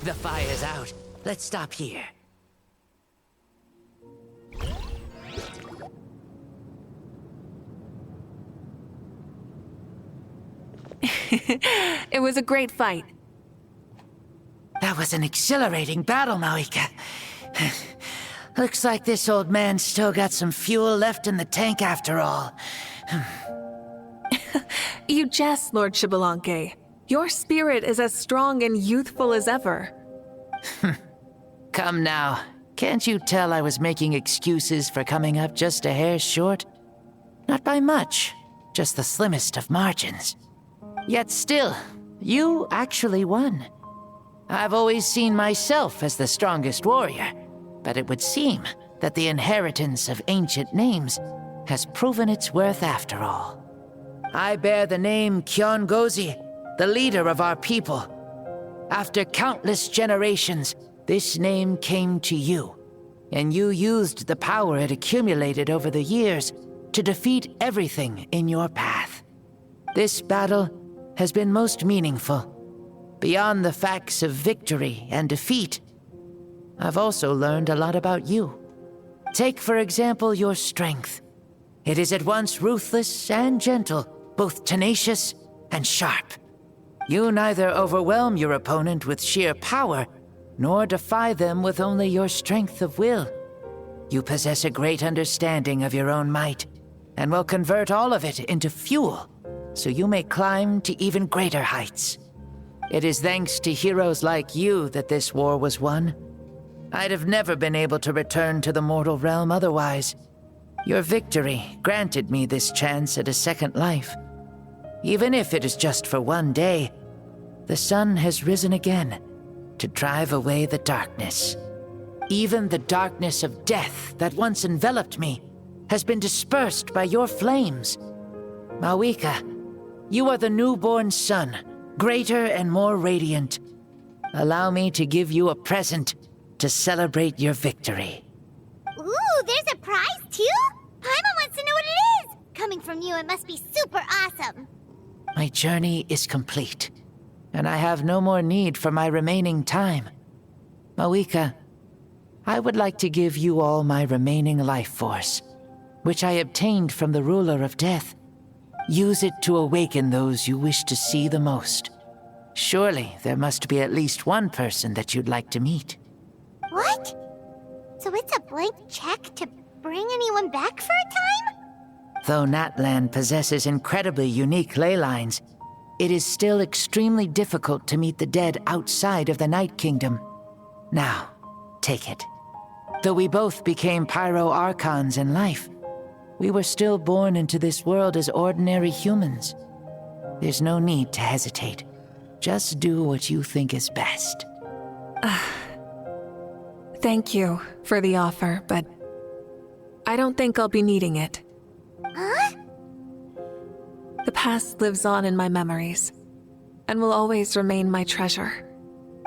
The fire's out. Let's stop here. It was a great fight. That was an exhilarating battle, Mavuika. Looks like this old man's still got some fuel left in the tank after all. You jest, Lord Xbalanque. Your spirit is as strong and youthful as ever. Come now. Can't you tell I was making excuses for coming up just a hair short? Not by much, just the slimmest of margins. Yet still, you actually won. I've always seen myself as the strongest warrior, but it would seem that the inheritance of ancient names has proven its worth after all. I bear the name Kiongozi, the leader of our people. After countless generations, this name came to you, and you used the power it accumulated over the years to defeat everything in your path. This battle has been most meaningful. Beyond the facts of victory and defeat, I've also learned a lot about you. Take, for example, your strength. It is at once ruthless and gentle, both tenacious and sharp. You neither overwhelm your opponent with sheer power, nor defy them with only your strength of will. You possess a great understanding of your own might, and will convert all of it into fuel, so you may climb to even greater heights. It is thanks to heroes like you that this war was won. I'd have never been able to return to the mortal realm otherwise. Your victory granted me this chance at a second life. Even if it is just for one day, the sun has risen again to drive away the darkness. Even the darkness of death that once enveloped me has been dispersed by your flames. Mavuika, you are the newborn sun, greater and more radiant. Allow me to give you a present to celebrate your victory. Ooh, there's a prize too? Paimon wants to know what it is! Coming from you, it must be super awesome. My journey is complete, and I have no more need for my remaining time. Mavuika, I would like to give you all my remaining life force, which I obtained from the ruler of death. Use it to awaken those you wish to see the most. Surely there must be at least one person that you'd like to meet. What? So it's a blank check to bring anyone back for a time? Though Natlan possesses incredibly unique ley lines, it is still extremely difficult to meet the dead outside of the Night Kingdom. Now, take it. Though we both became Pyro-Archons in life, we were still born into this world as ordinary humans. There's no need to hesitate. Just do what you think is best. Thank you for the offer, but I don't think I'll be needing it. Huh? The past lives on in my memories, and will always remain my treasure.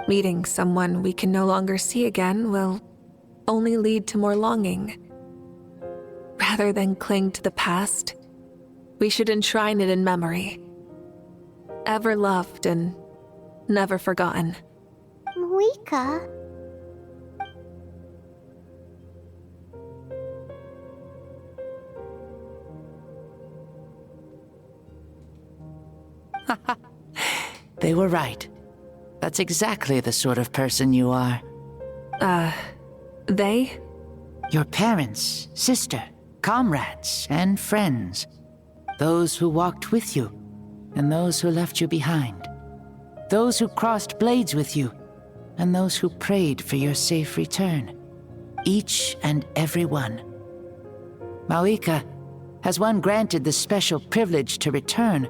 Meeting someone we can no longer see again will only lead to more longing. Rather than cling to the past, we should enshrine it in memory. Ever loved and never forgotten. Mavuika? They were right. That's exactly the sort of person you are. They? Your parents, sister, comrades, and friends. Those who walked with you, and those who left you behind. Those who crossed blades with you, and those who prayed for your safe return. Each and every one. Mavuika, has one granted the special privilege to return,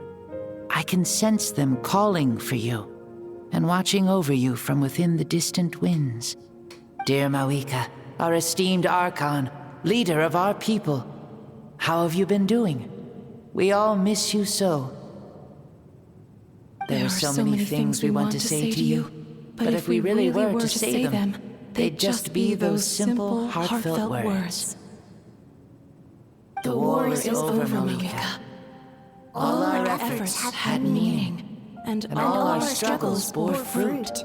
I can sense them calling for you, and watching over you from within the distant winds. Dear Mavuika, our esteemed Archon, leader of our people, how have you been doing? We all miss you so. There are so many things we want to say to you, but if we really were to say them, they'd just be those simple, heartfelt words. The war is over, Mavuika. All our efforts had meaning, and all our struggles bore fruit.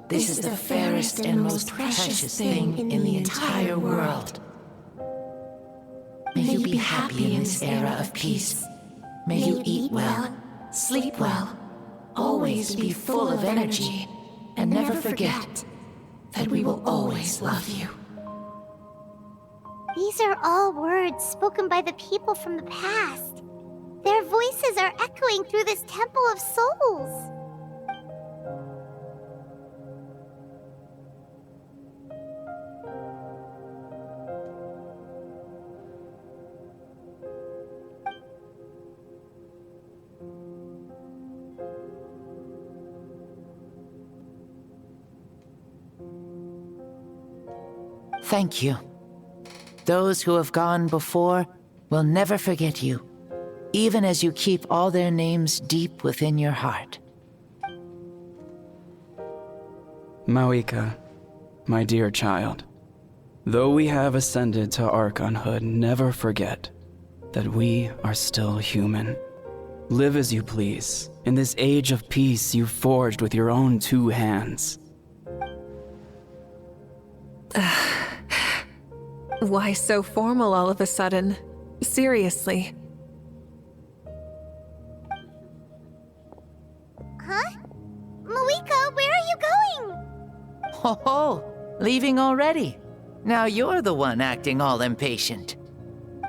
This is the fairest and most precious thing in the entire world. May you be happy in this era of peace. May you eat well, sleep well, always be full of energy, and never forget that we will always love you. These are all words spoken by the people from the past. Their voices are echoing through this Temple of Souls. Thank you. Those who have gone before will never forget you, even as you keep all their names deep within your heart. Mavuika, my dear child, though we have ascended to Archonhood, never forget that we are still human. Live as you please, in this age of peace you forged with your own 2 hands. Why so formal all of a sudden? Seriously. Huh? Mavuika, where are you going? Ho-ho! Leaving already? Now you're the one acting all impatient.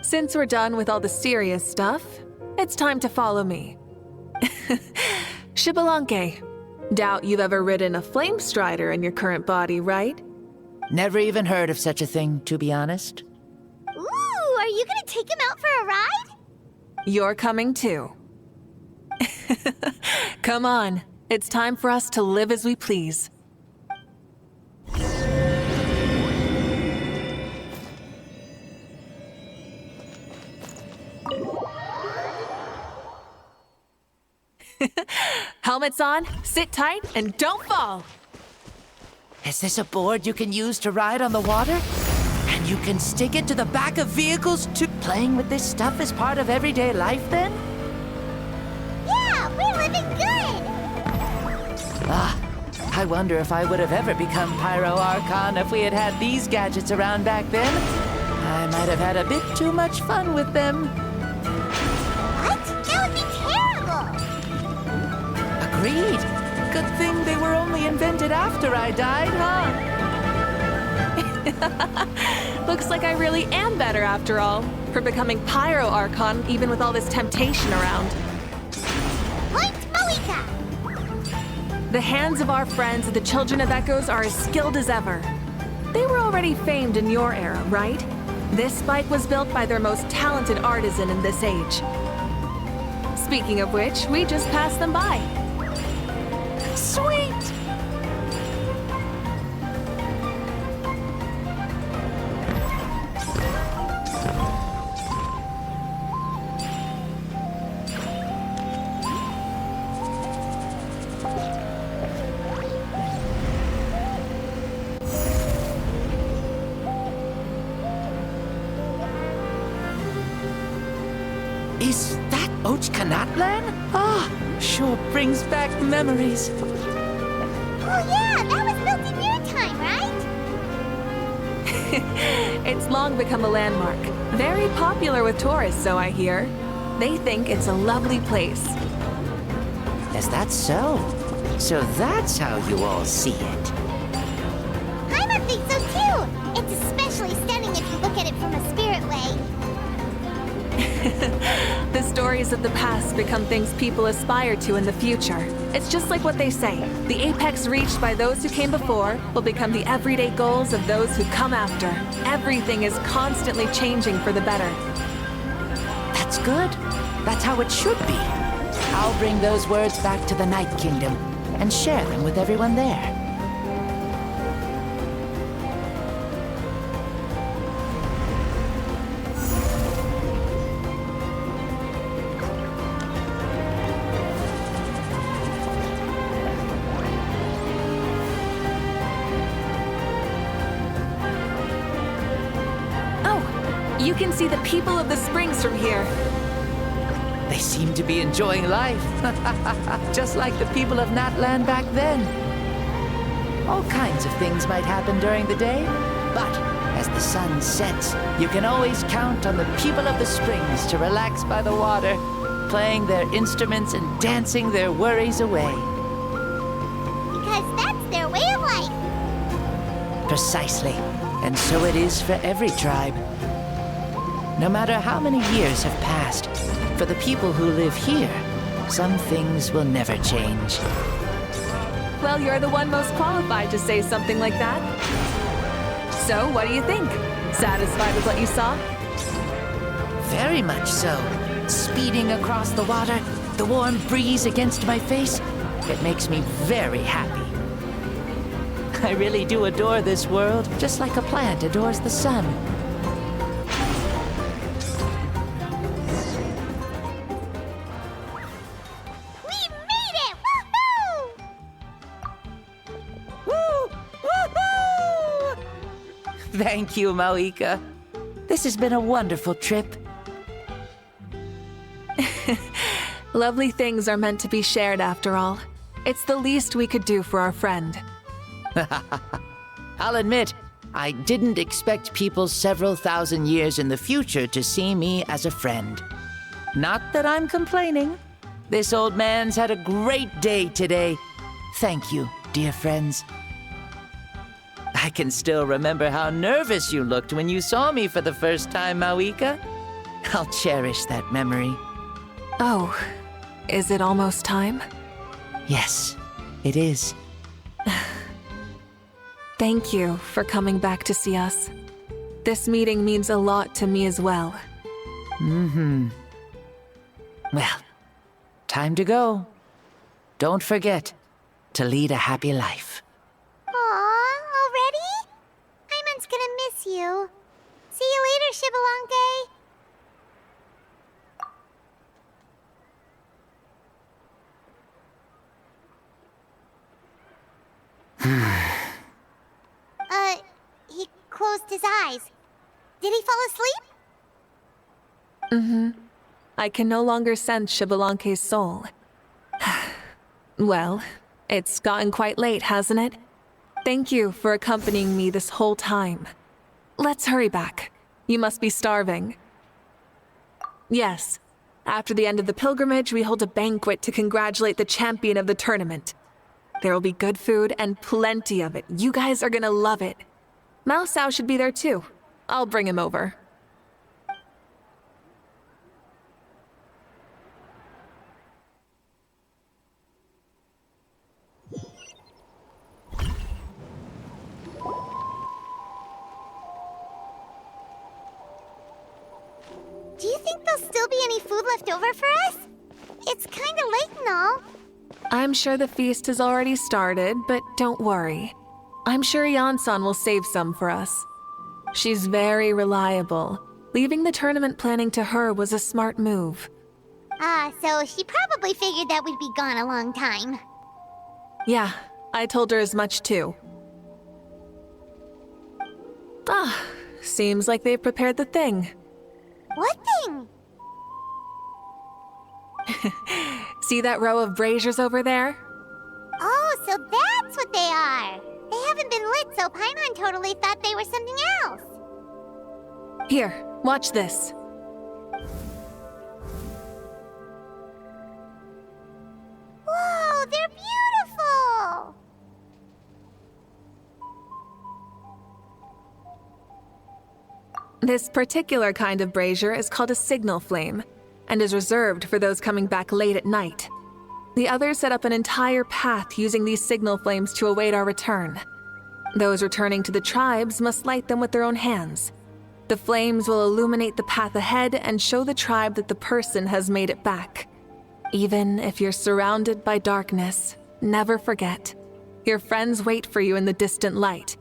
Since we're done with all the serious stuff, it's time to follow me. Xbalanque. Doubt you've ever ridden a flame strider in your current body, right? Never even heard of such a thing, to be honest. Ooh, are you gonna take him out for a ride? You're coming too. Come on, it's time for us to live as we please. Helmets on, sit tight, and don't fall! Is this a board you can use to ride on the water? And you can stick it to the back of vehicles too? Playing with this stuff is part of everyday life then? Yeah, we're living good! I wonder if I would have ever become Pyro Archon if we had had these gadgets around back then. I might have had a bit too much fun with them. What? That would be terrible! Agreed. Good thing they were only invented after I died, huh? Looks like I really am better after all, for becoming Pyro Archon even with all this temptation around. Point Mavuika! The hands of our friends, the Children of Echoes, are as skilled as ever. They were already famed in your era, right? This bike was built by their most talented artisan in this age. Speaking of which, we just passed them by. Sweet! Is that Ochkanatlan? Sure brings back memories. Oh yeah, that was built in your time, right? It's long become a landmark. Very popular with tourists, so I hear. They think it's a lovely place. Is that so? So that's how you all see it. I think so too! It's especially stunning if you look at it from a spirit way. The stories of the past become things people aspire to in the future. It's just like what they say. The apex reached by those who came before will become the everyday goals of those who come after. Everything is constantly changing for the better. That's good. That's how it should be. I'll bring those words back to the Night Kingdom and share them with everyone there. You can see the people of the springs from here. They seem to be enjoying life. Just like the people of Natlan back then. All kinds of things might happen during the day, but as the sun sets, you can always count on the people of the springs to relax by the water, playing their instruments and dancing their worries away. Because that's their way of life. Precisely. And so it is for every tribe. No matter how many years have passed, for the people who live here, some things will never change. Well, you're the one most qualified to say something like that. So, what do you think? Satisfied with what you saw? Very much so. Speeding across the water, the warm breeze against my face, it makes me very happy. I really do adore this world, just like a plant adores the sun. We made it! Woohoo! Woo! Woohoo! Thank you, Mavuika. This has been a wonderful trip. Lovely things are meant to be shared after all. It's the least we could do for our friend. I'll admit, I didn't expect people several thousand years in the future to see me as a friend. Not that I'm complaining. This old man's had a great day today. Thank you, dear friends. I can still remember how nervous you looked when you saw me for the first time, Mavuika. I'll cherish that memory. Oh, is it almost time? Yes, it is. Thank you for coming back to see us. This meeting means a lot to me as well. Mm-hmm. Well, time to go. Don't forget to lead a happy life. Aw, already? Paimon's gonna miss you. See you later, Xbalanque. He closed his eyes. Did he fall asleep? Mm-hmm. I can no longer sense Xbalanque's soul. Well, it's gotten quite late, hasn't it? Thank you for accompanying me this whole time. Let's hurry back. You must be starving. Yes. After the end of the pilgrimage, we hold a banquet to congratulate the champion of the tournament. There will be good food and plenty of it. You guys are gonna love it. Mausau should be there too. I'll bring him over. Do you think there'll still be any food left over for us? It's kinda late and all. I'm sure the feast has already started, but don't worry. I'm sure Yansan will save some for us. She's very reliable. Leaving the tournament planning to her was a smart move. So she probably figured that we'd be gone a long time. Yeah, I told her as much too. Seems like they've prepared the thing. What thing? See that row of braziers over there? Oh, so that's what they are. They haven't been lit, so Paimon totally thought they were something else. Here, watch this. Whoa, they're beautiful! This particular kind of brazier is called a signal flame, and is reserved for those coming back late at night. The others set up an entire path using these signal flames to await our return. Those returning to the tribes must light them with their own hands. The flames will illuminate the path ahead and show the tribe that the person has made it back. Even if you're surrounded by darkness, never forget. Your friends wait for you in the distant light.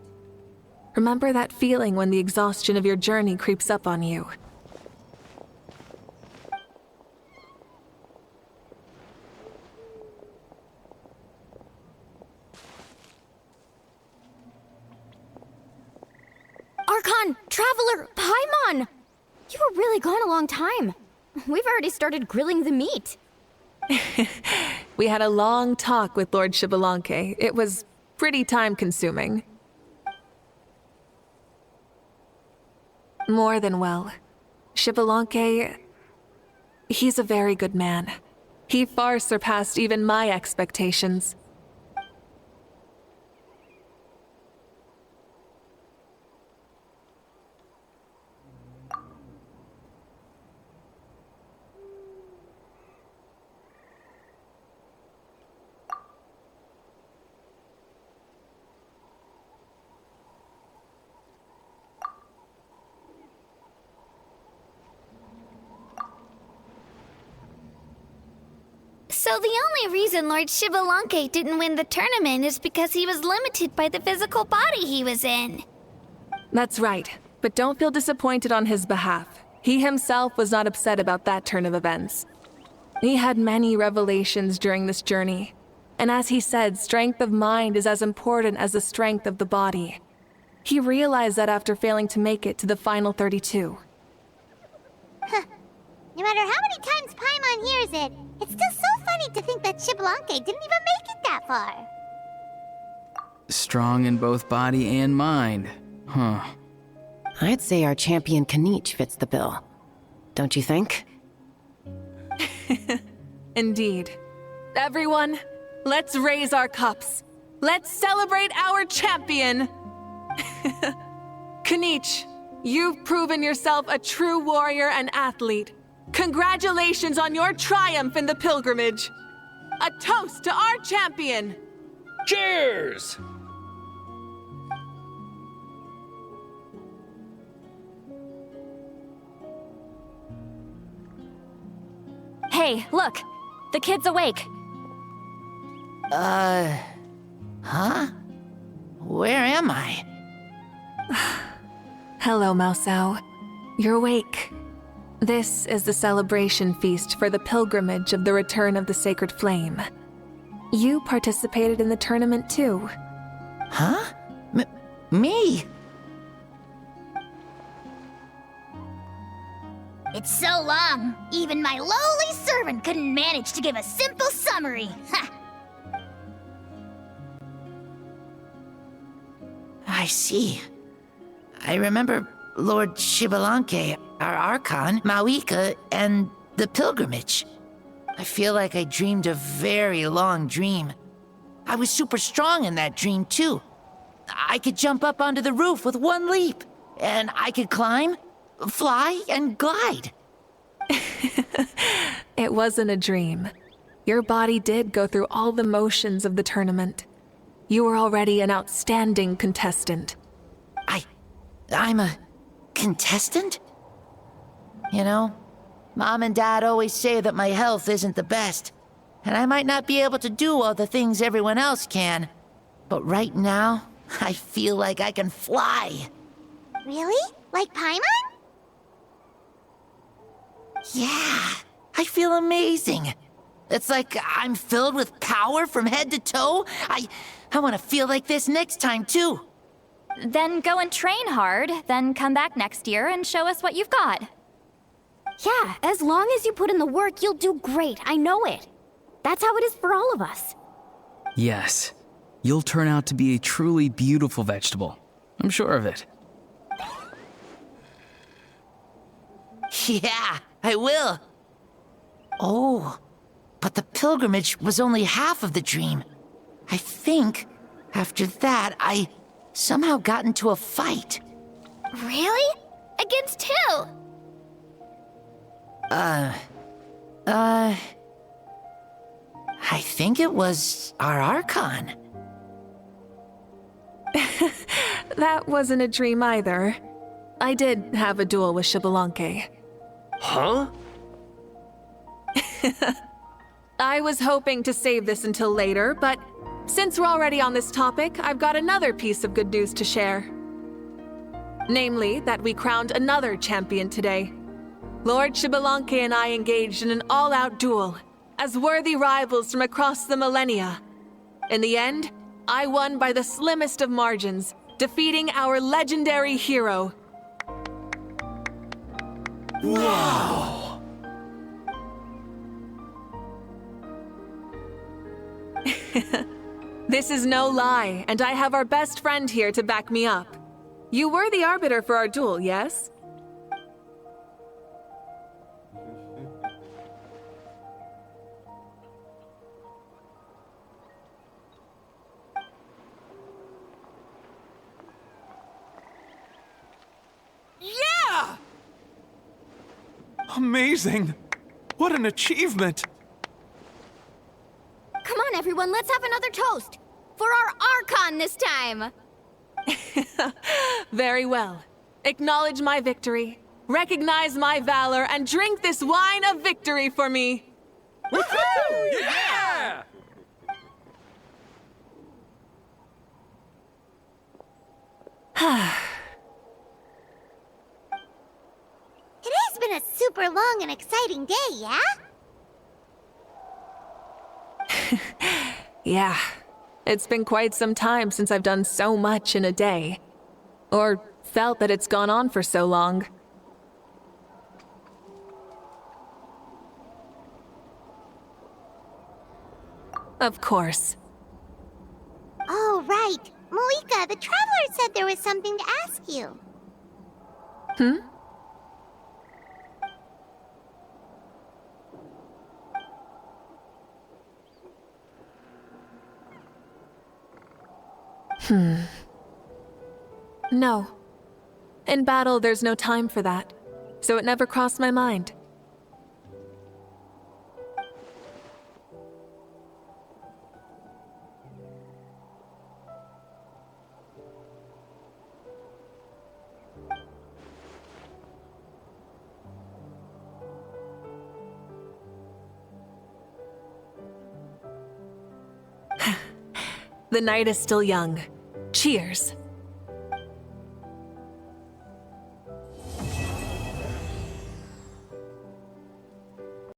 Remember that feeling when the exhaustion of your journey creeps up on you. Archon! Traveler! Paimon! You were really gone a long time. We've already started grilling the meat. We had a long talk with Lord Xbalanque. It was pretty time-consuming. More than well. Xbalanque, he's a very good man. He far surpassed even my expectations. So the only reason Lord Xbalanque didn't win the tournament is because he was limited by the physical body he was in. That's right, but don't feel disappointed on his behalf. He himself was not upset about that turn of events. He had many revelations during this journey, and as he said, strength of mind is as important as the strength of the body. He realized that after failing to make it to the final 32. No matter how many times Paimon hears it, it's still so funny to think that Xbalanque didn't even make it that far. Strong in both body and mind. Huh. I'd say our champion Kennilo fits the bill. Don't you think? Indeed. Everyone, let's raise our cups. Let's celebrate our champion! Kennilo, you've proven yourself a true warrior and athlete. Congratulations on your triumph in the pilgrimage. A toast to our champion! Cheers! Hey, look! The kid's awake. Huh? Where am I? Hello, Mausau. You're awake. This is the celebration feast for the pilgrimage of the return of the Sacred Flame. You participated in the tournament too. Huh? Me? It's so long, even my lowly servant couldn't manage to give a simple summary. Ha! I see. I remember Lord Xbalanque, our Archon, Mavuika, and the pilgrimage. I feel like I dreamed a very long dream. I was super strong in that dream, too. I could jump up onto the roof with one leap, and I could climb, fly, and glide. It wasn't a dream. Your body did go through all the motions of the tournament. You were already an outstanding contestant. I'm a contestant? You know, Mom and Dad always say that my health isn't the best, and I might not be able to do all the things everyone else can. But right now, I feel like I can fly. Really? Like Paimon? Yeah, I feel amazing. It's like I'm filled with power from head to toe. I want to feel like this next time, too. Then go and train hard, then come back next year and show us what you've got. Yeah, as long as you put in the work, you'll do great. I know it. That's how it is for all of us. Yes. You'll turn out to be a truly beautiful vegetable. I'm sure of it. Yeah, I will. Oh, but the pilgrimage was only half of the dream. I think after that, I somehow got into a fight. Really? Against who? I think it was our Archon. That wasn't a dream either. I did have a duel with Xbalanque. Huh? I was hoping to save this until later, but since we're already on this topic, I've got another piece of good news to share. Namely, that we crowned another champion today. Lord Xbalanque and I engaged in an all-out duel, as worthy rivals from across the millennia. In the end, I won by the slimmest of margins, defeating our legendary hero. Wow! This is no lie, and I have our best friend here to back me up. You were the arbiter for our duel, yes? Yeah! Amazing! What an achievement! Come on, everyone, let's have another toast! For our Archon this time! Very well. Acknowledge my victory, recognize my valor, and drink this wine of victory for me! Woohoo! Yeah! Today's been a super long and exciting day, yeah? Yeah. It's been quite some time since I've done so much in a day. Or felt that it's gone on for so long. Of course. Oh, right. Mavuika, the Traveler said there was something to ask you. Hmm? No. In battle, there's no time for that, so it never crossed my mind. The night is still young. Cheers.